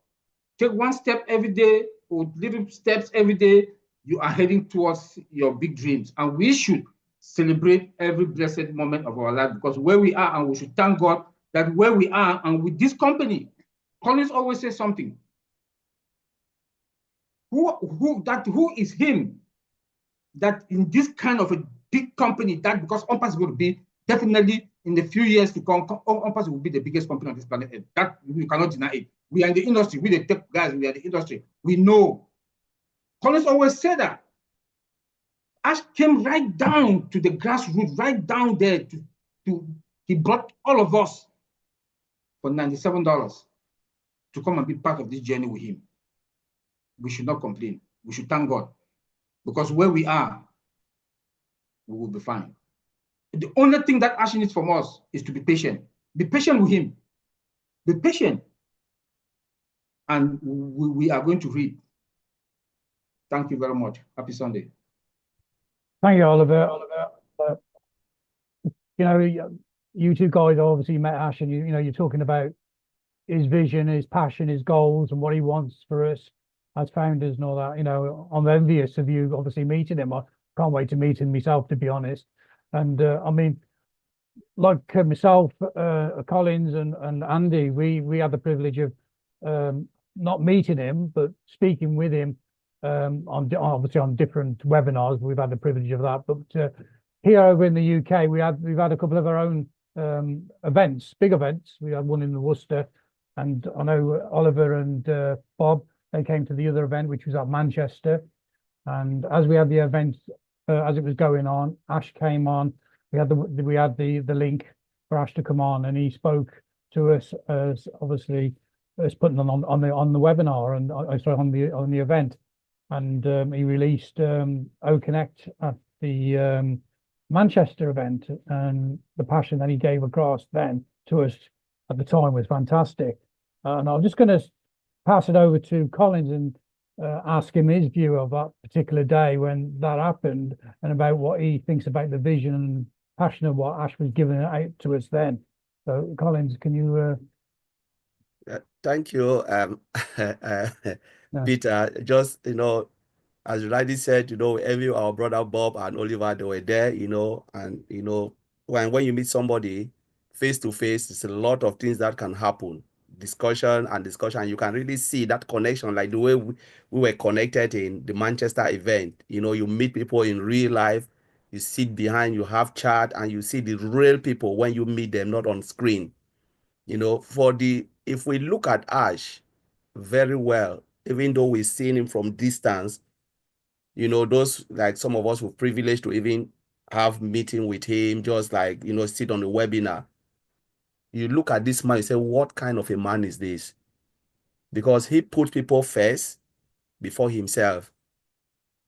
Take one step every day, or little steps every day, you are heading towards your big dreams. And we should celebrate every blessed moment of our life, because where we are, and we should thank God that where we are, and with this company, Collins always says something. Who is him that in this kind of a big company, that because ONPASS will be definitely in the few years to come, ONPASS will be the biggest company on this planet Earth. That you cannot deny it. We are in the industry. We the tech guys. We are the industry. We know. Collins always said that. Ash came right down to the grassroots, right down there. He brought all of us for $97 to come and be part of this journey with him. We should not complain. We should thank God, because where we are, we will be fine. The only thing that Ash needs from us is to be patient. Be patient with him. Be patient. And we are going to read. Thank you very much. Happy Sunday. Thank you, Oliver. You know, you two guys obviously met Ash, and you know, you're talking about his vision, his passion, his goals, and what he wants for us as founders and all that. You know, I'm envious of you obviously meeting him. I can't wait to meet him myself, to be honest. And I mean, like myself, Collins and Andy, we had the privilege of not meeting him, but speaking with him obviously on different webinars. We've had the privilege of that. But here over in the UK, we've had a couple of our own events, big events. We had one in Worcester, and I know Oliver and Bob, they came to the other event, which was at Manchester. And as we had the event, as it was going on, Ash came on. We had the link for Ash to come on, and he spoke to us as obviously as putting on the webinar, and on the event. And he released OConnect at the Manchester event, and the passion that he gave across then to us at the time was fantastic. And I'm just going to pass it over to Collins and ask him his view of that particular day when that happened, and about what he thinks about the vision and passion of what Ash was giving out to us then. So, Collins, can you? Thank you, Peter. Just, as you rightly said, every our brother Bob and Oliver, they were there, and when you meet somebody face to face, there's a lot of things that can happen. Discussion, you can really see that connection, like the way we were connected in the Manchester event. You meet people in real life, you sit behind, you have chat, and you see the real people when you meet them, not on screen. If we look at Ash very well, even though we've seen him from distance, those, like some of us were privileged to even have meeting with him, just like, sit on the webinar. You look at this man, you say, what kind of a man is this? Because he puts people first before himself.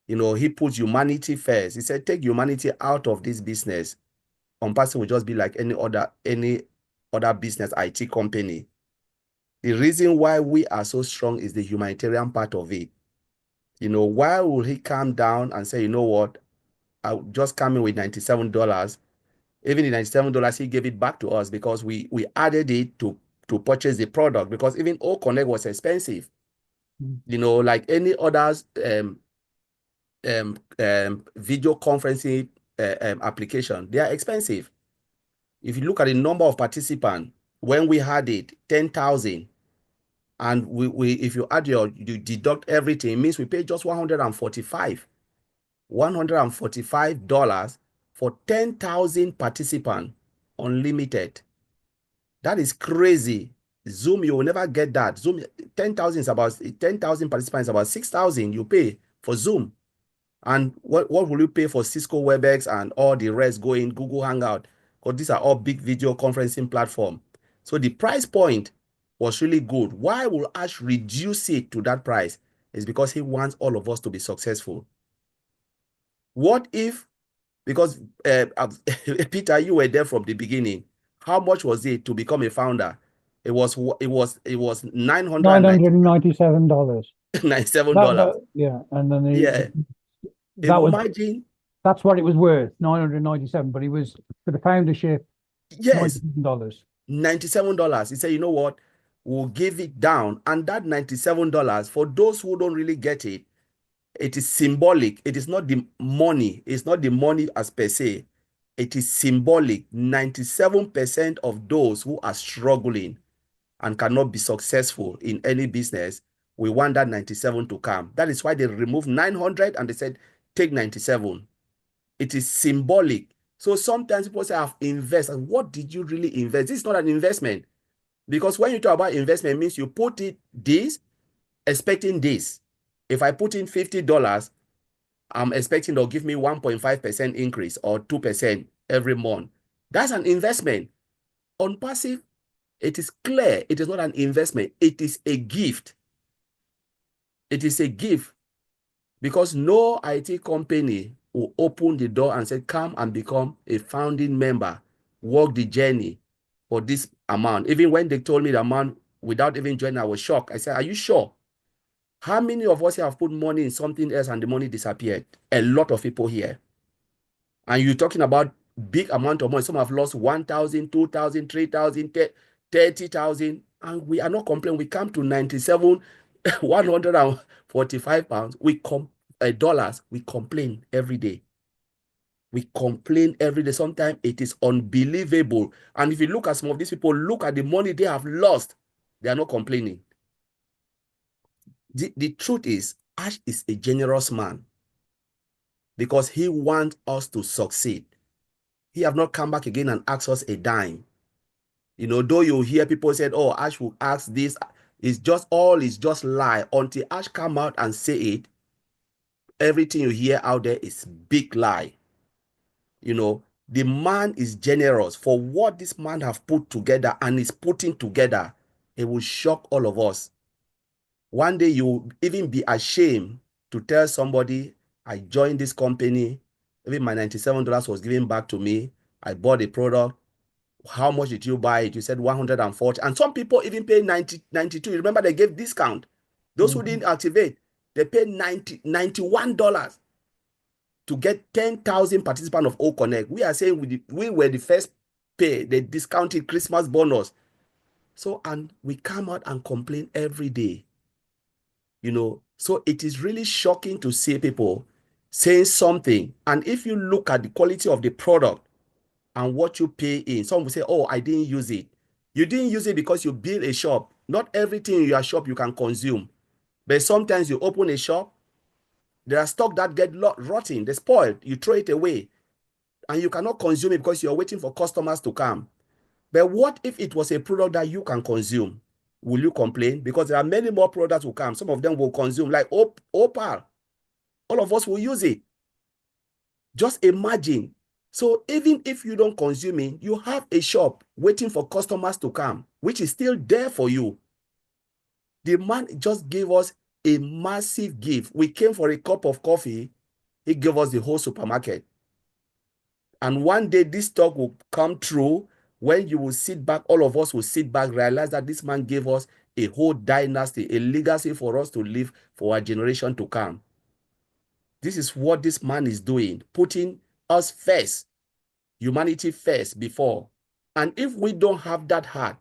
He puts humanity first. He said, take humanity out of this business. ONPASSIVIANS will just be like any other business IT company. The reason why we are so strong is the humanitarian part of it. Why will he come down and say, you know what, I'll just come in with $97. Even the $97, he gave it back to us because we added it to purchase the product, because even O Connect was expensive. Like any others video conferencing application, they are expensive. If you look at the number of participants, when we had it, 10,000, and we if you add you deduct everything, it means we pay just $145 for 10,000 participants, unlimited. That is crazy. Zoom, you will never get that. Zoom, 10,000 is about 10,000 participants, about 6,000 you pay for Zoom. And what will you pay for Cisco WebEx and all the rest going Google Hangout? Because these are all big video conferencing platform. So the price point was really good. Why will Ash reduce it to that price? It's because he wants all of us to be successful. What if, because Peter, you were there from the beginning. How much was it to become a founder? It was $997. $97. Yeah, and then Yeah. Imagine that's what it was worth, $997. But it was for the foundership. Yes, $97. $97. He said, you know what? We'll give it down. And that $97, for those who don't really get it, it is symbolic. It is not the money. It's not the money as per se. It is symbolic. 97% of those who are struggling and cannot be successful in any business, we want that 97 to come. That is why they removed 900 and they said, take 97. It is symbolic. So sometimes people say, I've invested. What did you really invest? This is not an investment. Because when you talk about investment, it means you put it this, expecting this. If I put in $50, I'm expecting they'll give me 1.5% increase or 2% every month. That's an investment. On passive, it is clear it is not an investment. It is a gift. It is a gift, because no IT company will open the door and say, come and become a founding member, walk the journey for this amount. Even when they told me the amount without even joining, I was shocked. I said, are you sure? How many of us have put money in something else and the money disappeared? A lot of people here. And you're talking about big amount of money. Some have lost 1,000, 2,000, 3,000, 30,000. And we are not complaining. We come to 97, 145 pounds. Dollars. We complain every day. We complain every day. Sometimes it is unbelievable. And if you look at some of these people, look at the money they have lost. They are not complaining. The truth is, Ash is a generous man because he wants us to succeed. He have not come back again and asked us a dime. Though you hear people say, oh, Ash will ask this, it's just lie. Until Ash come out and say it, everything you hear out there is big lie. The man is generous. For what this man have put together and is putting together, it will shock all of us. One day you will even be ashamed to tell somebody, I joined this company Even my $97 was given back to me. I bought a product. How much did you buy it? You said 140. And some people even pay 90, 92. You remember they gave discount. Those who didn't activate, they paid $91 to get 10,000 participants of O Connect. We are saying we were the first pay the discounted Christmas bonus. So, and we come out and complain every day. You know, so it is really shocking to see people saying something. And if you look at the quality of the product and what you pay in, some will say, oh, I didn't use it. You didn't use it because you build a shop. Not everything in your shop you can consume. But sometimes you open a shop, there are stock that get rotten, they spoiled, you throw it away, and you cannot consume it because you're waiting for customers to come. But what if it was a product that you can consume? Will you complain? Because there are many more products will come. Some of them will consume, like Opal. All of us will use it. Just imagine. So even if you don't consume it, you have a shop waiting for customers to come, which is still there for you. The man just gave us a massive gift. We came for a cup of coffee. He gave us the whole supermarket. And one day this talk will come true when you will sit back, all of us will sit back, realize that this man gave us a whole dynasty, a legacy for us to live for our generation to come. This is what this man is doing, putting us first, humanity first before. And if we don't have that heart,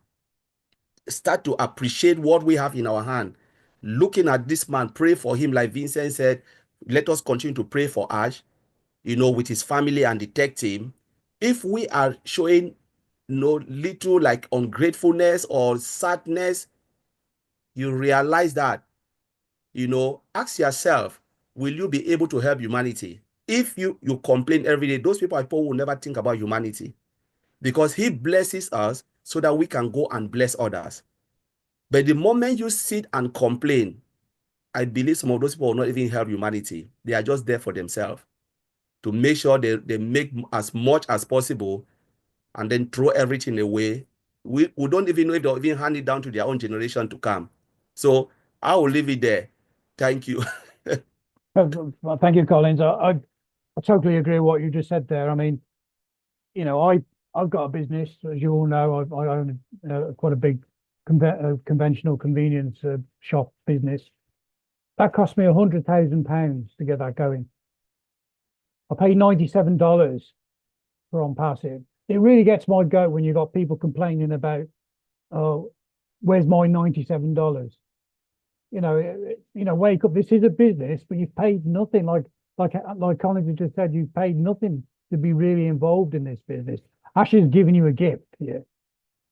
start to appreciate what we have in our hand, looking at this man, pray for him, like Vincent said, let us continue to pray for Ash, you know, with his family and the tech team. If we are showing no little like ungratefulness or sadness, you realize that, you know, ask yourself, will you be able to help humanity? If you complain every day, those people will never think about humanity, because he blesses us so that we can go and bless others. But the moment you sit and complain, I believe some of those people will not even help humanity. They are just there for themselves, to make sure they make as much as possible and then throw everything away. We don't even know if they'll even hand it down to their own generation to come. So I will leave it there. Thank you. Well, thank you, Collins. I totally agree with what you just said there. I mean, you know, I've got a business, as you all know. I own quite a big conventional convenience shop business. That cost me £100,000 to get that going. I paid $97 for ONPASSIVE. It really gets my goat when you got people complaining about, oh, where's my $97? You know, wake up. This is a business, but you've paid nothing. Like Collins just said, you've paid nothing to be really involved in this business. Ash is giving you a gift here.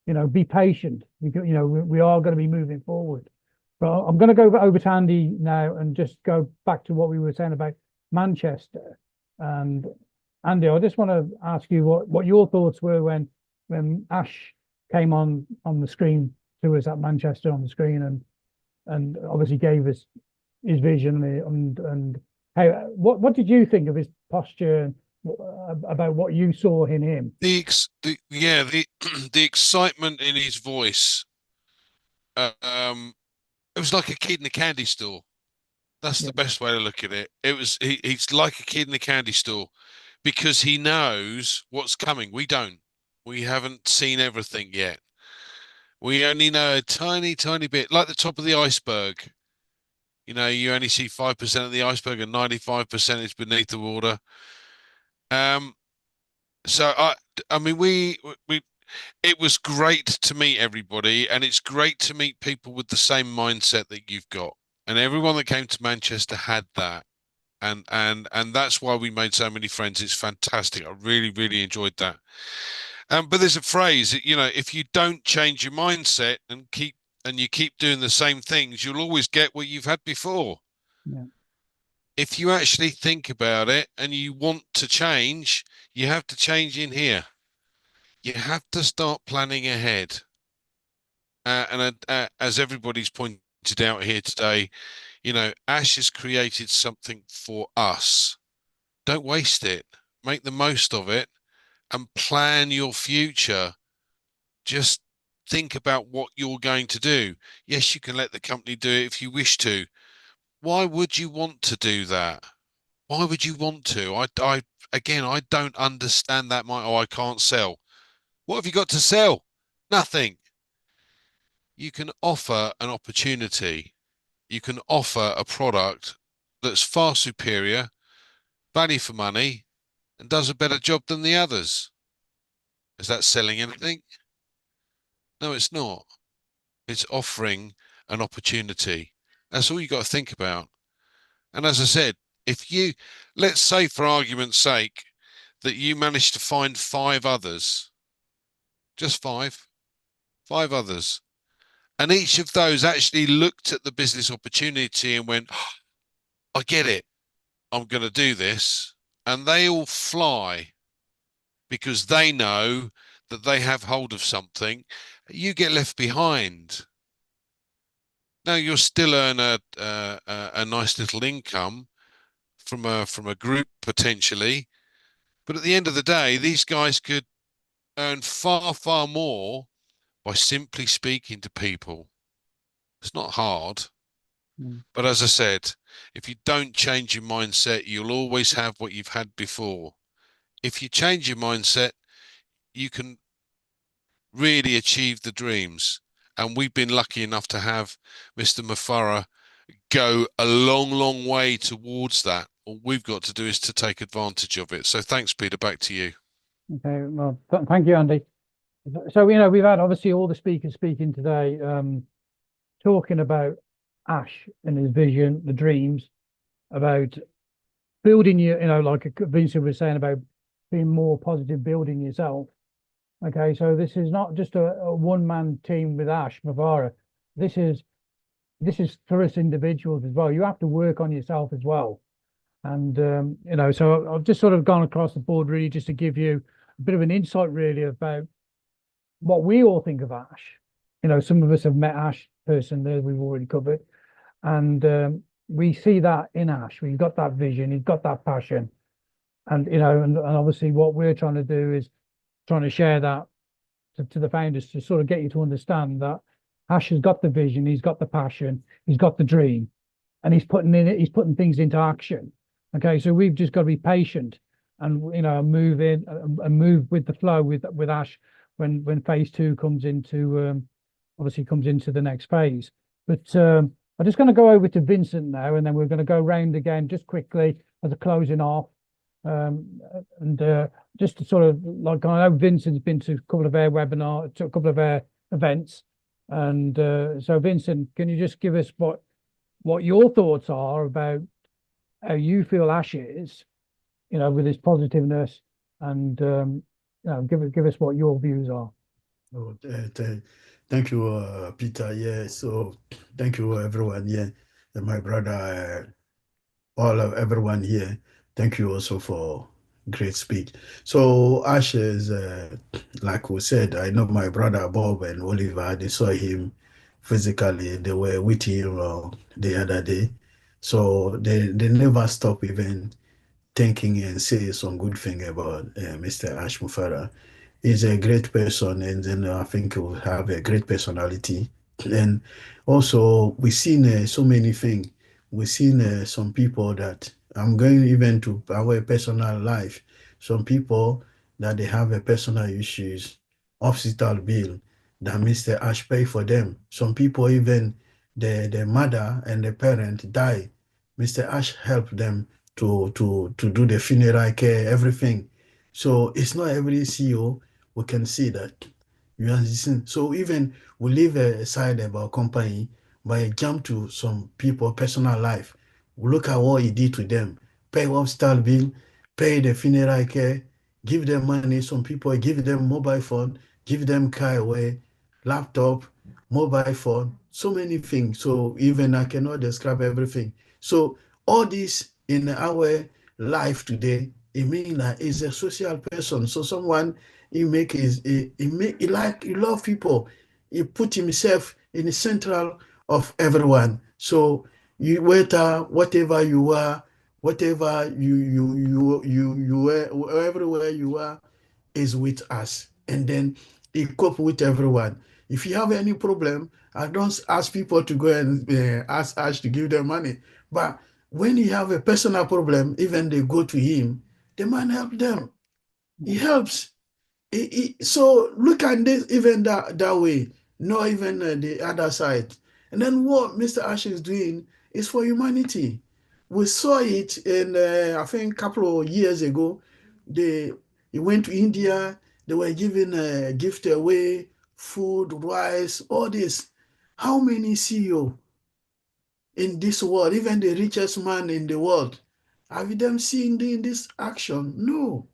You know, be patient. You know, we are going to be moving forward. But I'm going to go over to Andy now and just go back to what we were saying about Manchester. And Andy, I just want to ask you what your thoughts were when Ash came on the screen to us at Manchester on the screen and obviously gave us his vision and how what did you think of his posture about what you saw in him? The excitement in his voice. It was like a kid in a candy store. That's the best way to look at it. He's like a kid in a candy store, because he knows what's coming. We don't. We haven't seen everything yet. We only know a tiny, tiny bit, like the top of the iceberg. You know, you only see 5% of the iceberg and 95% is beneath the water. So I mean, it was great to meet everybody, and it's great to meet people with the same mindset that you've got. And everyone that came to Manchester had that. And that's why we made so many friends. It's fantastic. I really, really enjoyed that. But there's a phrase, you know, if you don't change your mindset and you keep doing the same things, you'll always get what you've had before. Yeah. If you actually think about it and you want to change, you have to change in here. You have to start planning ahead. As everybody's pointed out here today, you know, Ash has created something for us. Don't waste it. Make the most of it and plan your future. Just think about what you're going to do. Yes, you can let the company do it if you wish to. Why would you want to do that? Why would you want to? Again, I don't understand that. Oh, I can't sell. What have you got to sell? Nothing. You can offer an opportunity. You can offer a product that's far superior, value for money, and does a better job than the others. Is that selling anything? No, it's not. It's offering an opportunity. That's all you got to think about. And as I said, if you, let's say for argument's sake, that you manage to find 5 others, just five others, and each of those actually looked at the business opportunity and went, oh, I get it. I'm going to do this. And they all fly because they know that they have hold of something. You get left behind. Now you'll still earn a nice little income from a group potentially, but at the end of the day, these guys could earn far more by simply speaking to people. It's not hard. But as I said, if you don't change your mindset, you'll always have what you've had before. If you change your mindset, you can really achieve the dreams. And we've been lucky enough to have Mr. Mufara go a long way towards that. All we've got to do is to take advantage of it. So thanks, Peter. Back to you. Okay, well, thank you, Andy. So, we've had obviously all the speakers speaking today, talking about Ash and his vision, the dreams, about building like Vincent was saying about being more positive, building yourself. Okay, so this is not just a one-man team with Ash Mavara. This is for us individuals as well. You have to work on yourself as well. And so I've just sort of gone across the board really just to give you a bit of an insight really about what we all think of Ash. Some of us have met Ash personally, we've already covered, and we see that in Ash. We've got that vision, he's got that passion, and and obviously what we're trying to do is trying to share that to the founders to sort of get you to understand that Ash has got the vision, he's got the passion, he's got the dream, and he's putting things into action. Okay, so we've just got to be patient and move in and move with the flow with Ash when phase 2 comes into obviously comes into the next phase. But I'm just going to go over to Vincent now, and then we're going to go round again just quickly as a closing off. Just to sort of, like, I know Vincent's been to a couple of our webinars, to a couple of our events, and so Vincent, can you just give us what your thoughts are about how you feel Ash is, with his positiveness, and give us what your views are. Oh, thank you, Peter. Yeah, so thank you, everyone. Yeah, and my brother, all of everyone here. Thank you also for great speech. So Ash is, like we said, I know my brother Bob and Oliver. They saw him physically. They were with him the other day. So they never stop even thinking and say some good thing about Mr. Ash Mufara. He's a great person, and then I think he will have a great personality. And also, we've seen so many things. We've seen some people that I'm going even to our personal life. Some people that they have a personal issues, hospital bill that Mr. Ash pay for them. Some people even the mother and the parent die. Mr. Ash help them to do the funeral care, everything. So it's not every CEO we can see that. You understand? So even we leave aside about company, but I jump to some people personal life. We look at what he did to them, pay hospital bill, pay the funeral care, give them money. Some people give them mobile phone, give them car away, laptop, mobile phone, so many things. So even I cannot describe everything. So all this in our life today, it means that he's a social person. So someone he love people. He put himself in the central of everyone. So you whatever you are, whatever you are, everywhere you are is with us. And then he cope with everyone. If you have any problem, I don't ask people to go and ask Ash to give them money. But when you have a personal problem, even they go to him, the man help them. He helps. So look at this even that way, not even the other side. And then what Mr. Ash is doing is for humanity. We saw it in, I think, a couple of years ago. He went to India. They were giving a gift away, food, rice, all this. How many CEO in this world, even the richest man in the world, have them seen doing this action? No.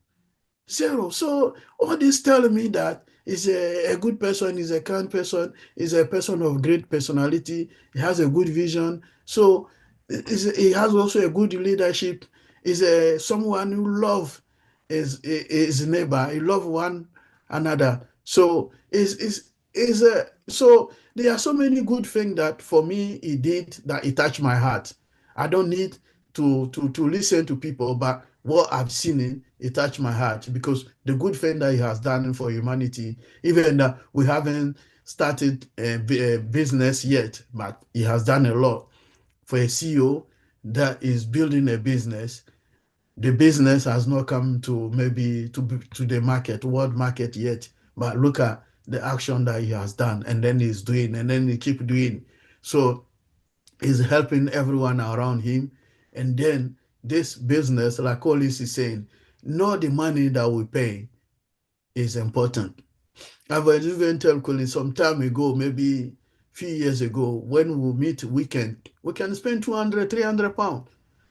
Zero. So all this telling me that is a good person, is a kind person, is a person of great personality. He has a good vision. So he has also a good leadership. Is a someone who love his neighbor. He love one another. So is a so there are so many good things that for me he did that it touched my heart. I don't need to listen to people, but what I've seen it touched my heart because the good thing that he has done for humanity, even that we haven't started a business yet, but he has done a lot for a CEO that is building a business. The business has not come to maybe to the market, world market yet, but look at the action that he has done, and then he's doing, and then he keep doing. So is helping everyone around him. And then this business, like Olis is saying, not the money that we pay is important. I was even tell Collins some time ago, maybe a few years ago, when we meet weekend, we can spend 200, 300 pounds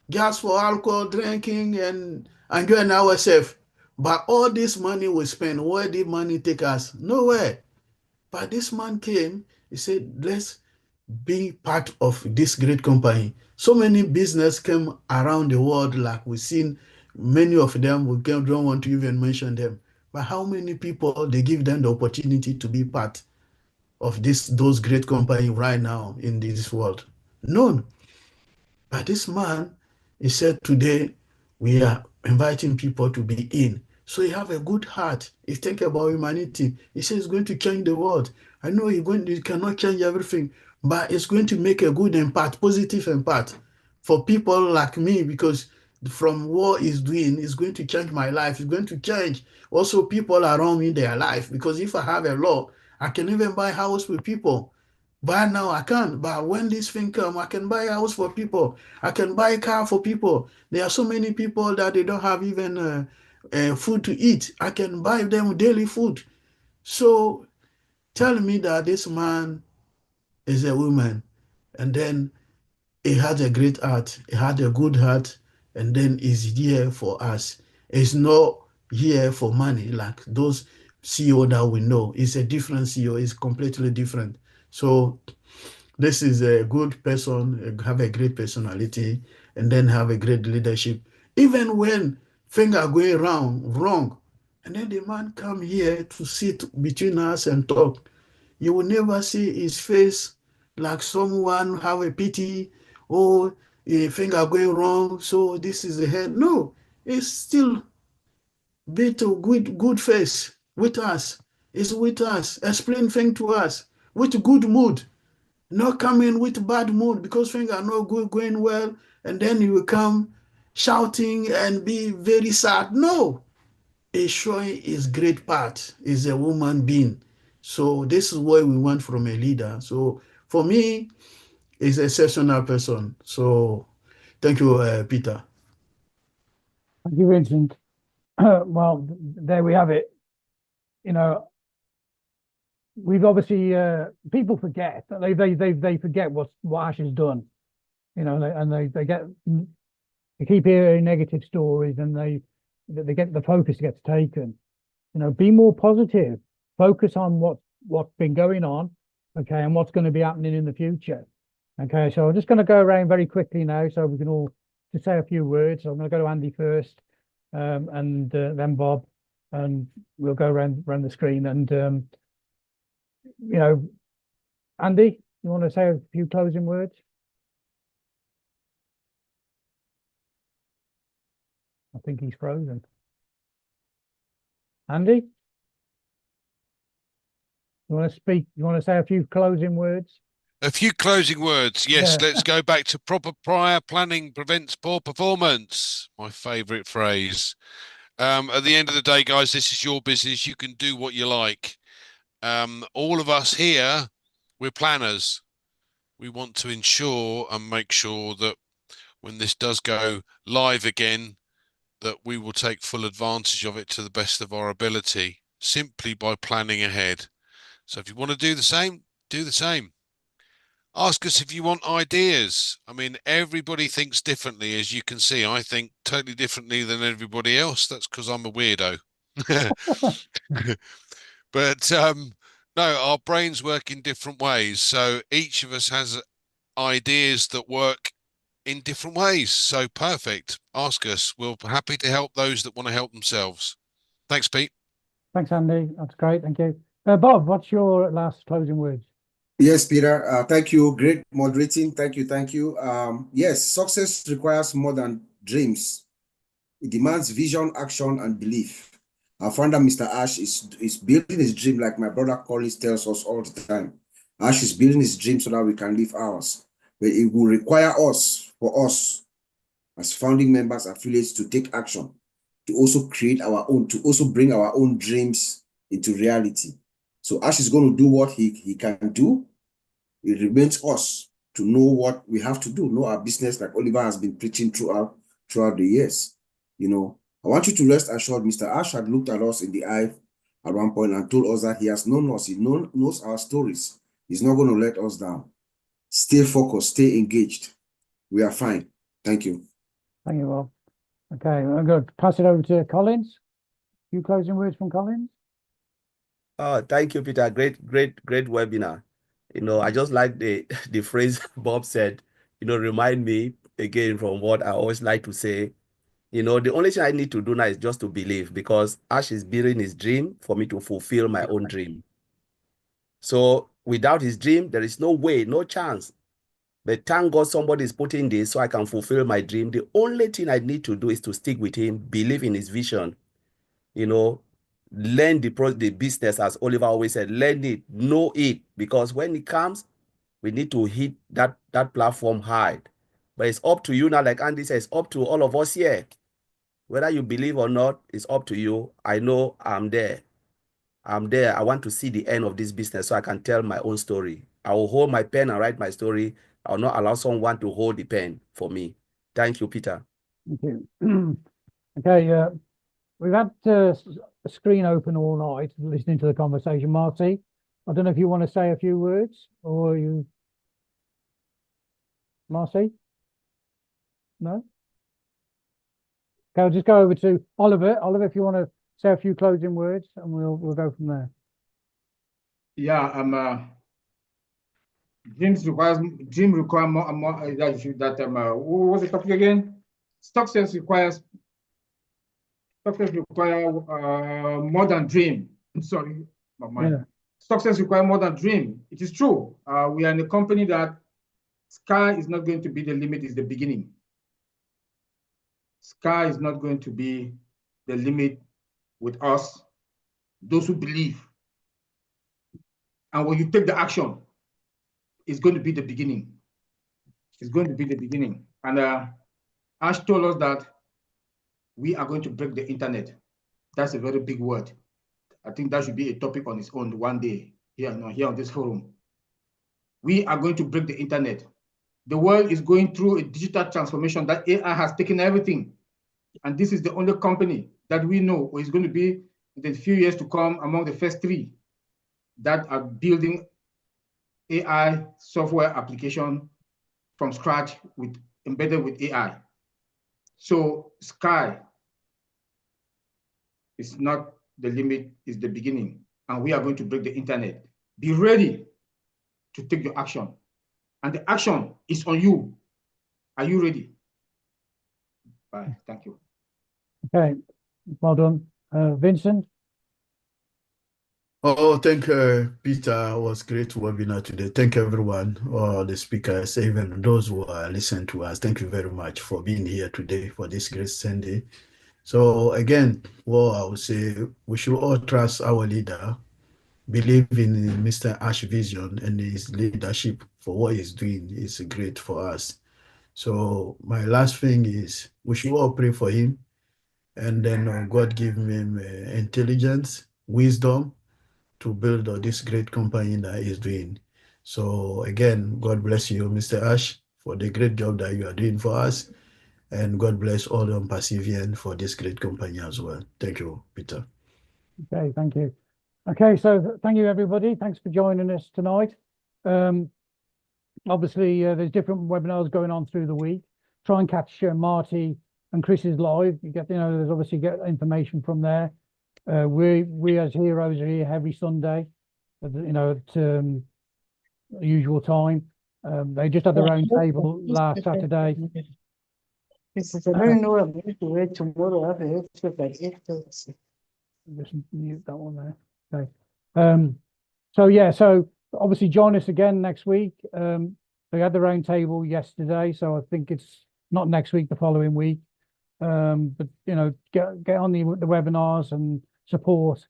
just for alcohol, drinking, and enjoying ourselves. But all this money we spend, where did money take us? Nowhere. But this man came, he said, let's be part of this great company. So many business came around the world, like we've seen many of them, we don't want to even mention them. But how many people they give them the opportunity to be part of those great companies right now in this world? None. But this man, he said today we are inviting people to be in. So he have a good heart. He think about humanity. He says he's going to change the world. I know he cannot change everything, but it's going to make a good impact, positive impact for people like me, because from what he's doing, it's going to change my life. It's going to change also people around me, their life. Because if I have a law, I can even buy house with people. But now I can't. But when this thing come, I can buy a house for people. I can buy a car for people. There are so many people that they don't have even food to eat. I can buy them daily food. So tell me that this man is a woman, and then he had a great heart. He had a good heart, and then he's here for us. He's not here for money like those CEO that we know. He's a different CEO. He's completely different. So this is a good person, have a great personality, and then have a great leadership. Even when things are going wrong, and then the man come here to sit between us and talk. You will never see his face like someone have a pity or things are going wrong, so this is the head. No, it's still bit of good face with us. It's with us, explain things to us with good mood. Not coming with bad mood because things are not going well, and then you will come shouting and be very sad. No, he's showing his great part. Is a woman being. So this is what we want from a leader. So for me, he's a exceptional person. So thank you, Peter. Thank you, Vincent. Well, there we have it. You know, we've obviously people forget that they forget what Ash has done. You know, and they keep hearing negative stories, and they get the focus gets taken. You know, be more positive. Focus on what's been going on, okay, and what's going to be happening in the future. Okay, so I'm just going to go around very quickly now, so we can all just say a few words. So I'm going to go to Andy first, and then Bob, and we'll go around the screen. And you know, Andy, you want to say a few closing words? I think he's frozen. Andy, you want to speak? You want to say a few closing words? A few closing words. Yes, Yeah. let's go back to proper prior planning prevents poor performance. My favourite phrase. At the end of the day, guys, this is your business. You can do what you like. All of us here, we're planners. We want to ensure and make sure that when this does go live again, that we will take full advantage of it to the best of our ability, simply by planning ahead. So if you want to do the same, do the same. Ask us if you want ideas. I mean, everybody thinks differently, as you can see. I think totally differently than everybody else. That's because I'm a weirdo. But no, our brains work in different ways. So each of us has ideas that work in different ways. So perfect. Ask us. We're happy to help those that want to help themselves. Thanks, Pete. Thanks, Andy. That's great. Thank you. Bob, what's your last closing words? Yes, Peter. Thank you. Great moderating. Thank you. Thank you. Yes, success requires more than dreams. It demands vision, action, and belief. Our founder, Mr. Ash, is building his dream like my brother Collins tells us all the time. Ash is building his dream so that we can live ours. But it will require for us, as founding members, affiliates, to take action, to also create our own, to also bring our own dreams into reality. So Ash is going to do what he can do. It remains us to know what we have to do, know our business, like Oliver has been preaching throughout the years. You know, I want you to rest assured, Mr. Ash had looked at us in the eye at one point and told us that he has known us, he knows our stories. He's not going to let us down. Stay focused, stay engaged. We are fine. Thank you. Thank you, Bob. Okay, I'm going to pass it over to Collins. A few closing words from Collins. Thank you, Peter. Great webinar. I just like the the phrase Bob said, remind me again from what I always like to say. The only thing I need to do now is just to believe, because Ash is building his dream for me to fulfill my own dream. So without his dream, there is no way, no chance. But thank God somebody is putting this so I can fulfill my dream. The only thing I need to do is to stick with him, believe in his vision, learn the business, as Oliver always said, learn it, know it, because when it comes, we need to hit that platform hard. But it's up to you now, like Andy says, it's up to all of us here. Whether you believe or not, it's up to you. I know I'm there. I want to see the end of this business so I can tell my own story. I will hold my pen and write my story. I will not allow someone to hold the pen for me. Thank you, Peter. Thank you. Okay, we've had a screen open all night listening to the conversation. Marty, I don't know if you want to say a few words, or you... Marcy? No? Okay, I'll just go over to Oliver. Oliver, if you want to say a few closing words, and we'll go from there. Yeah, dream require more and more what was the topic again? Success require more than dream. I'm sorry, my mind. Yeah. Success require more than dream. It is true. We are in a company that sky is not going to be the limit, is the beginning. Sky is not going to be the limit with us, those who believe. And when you take the action, it's going to be the beginning. It's going to be the beginning. And Ash told us that we are going to break the internet. That's a very big word. I think that should be a topic on its own one day here on this forum. We are going to break the internet. The world is going through a digital transformation that AI has taken everything. And this is the only company that we know is going to be in the few years to come among the first three that are building AI software application from scratch embedded with AI. So sky is not the limit, is the beginning. And we are going to break the internet. Be ready to take your action. And the action is on you. Are you ready? Bye. Thank you. Okay. Well done. Vincent? Oh, thank you, Peter. It was great webinar today. Thank you, everyone, all the speakers, even those who are listening to us. Thank you very much for being here today for this great Sunday. So again, well, I would say we should all trust our leader. believe in Mr. Ash's vision and his leadership for what he's doing is great for us. So my last thing is we should all pray for him, and then God give him intelligence, wisdom to build this great company that he's doing. So again, God bless you, Mr. Ash, for the great job that you are doing for us. And God bless all the ONPASSIVIANS for this great company as well. Thank you, Peter. Okay, thank you. Okay, so thank you, everybody. Thanks for joining us tonight. Obviously, there's different webinars going on through the week. Try and catch Marty and Chris's live. You get, there's obviously get information from there. We as heroes are here every Sunday, at usual time. They just had their own table last Saturday. Because I don't know I'm going to wait tomorrow. I have a lecture by 8:30. Just mute that one there. Okay. So obviously join us again next week. They had their own table yesterday, so I think it's not next week, the following week. But get on the webinars and support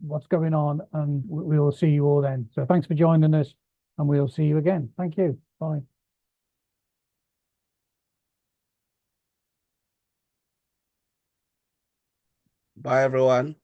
what's going on, and we'll see you all then. So thanks for joining us, and we'll see you again. Thank you. Bye. Bye, everyone.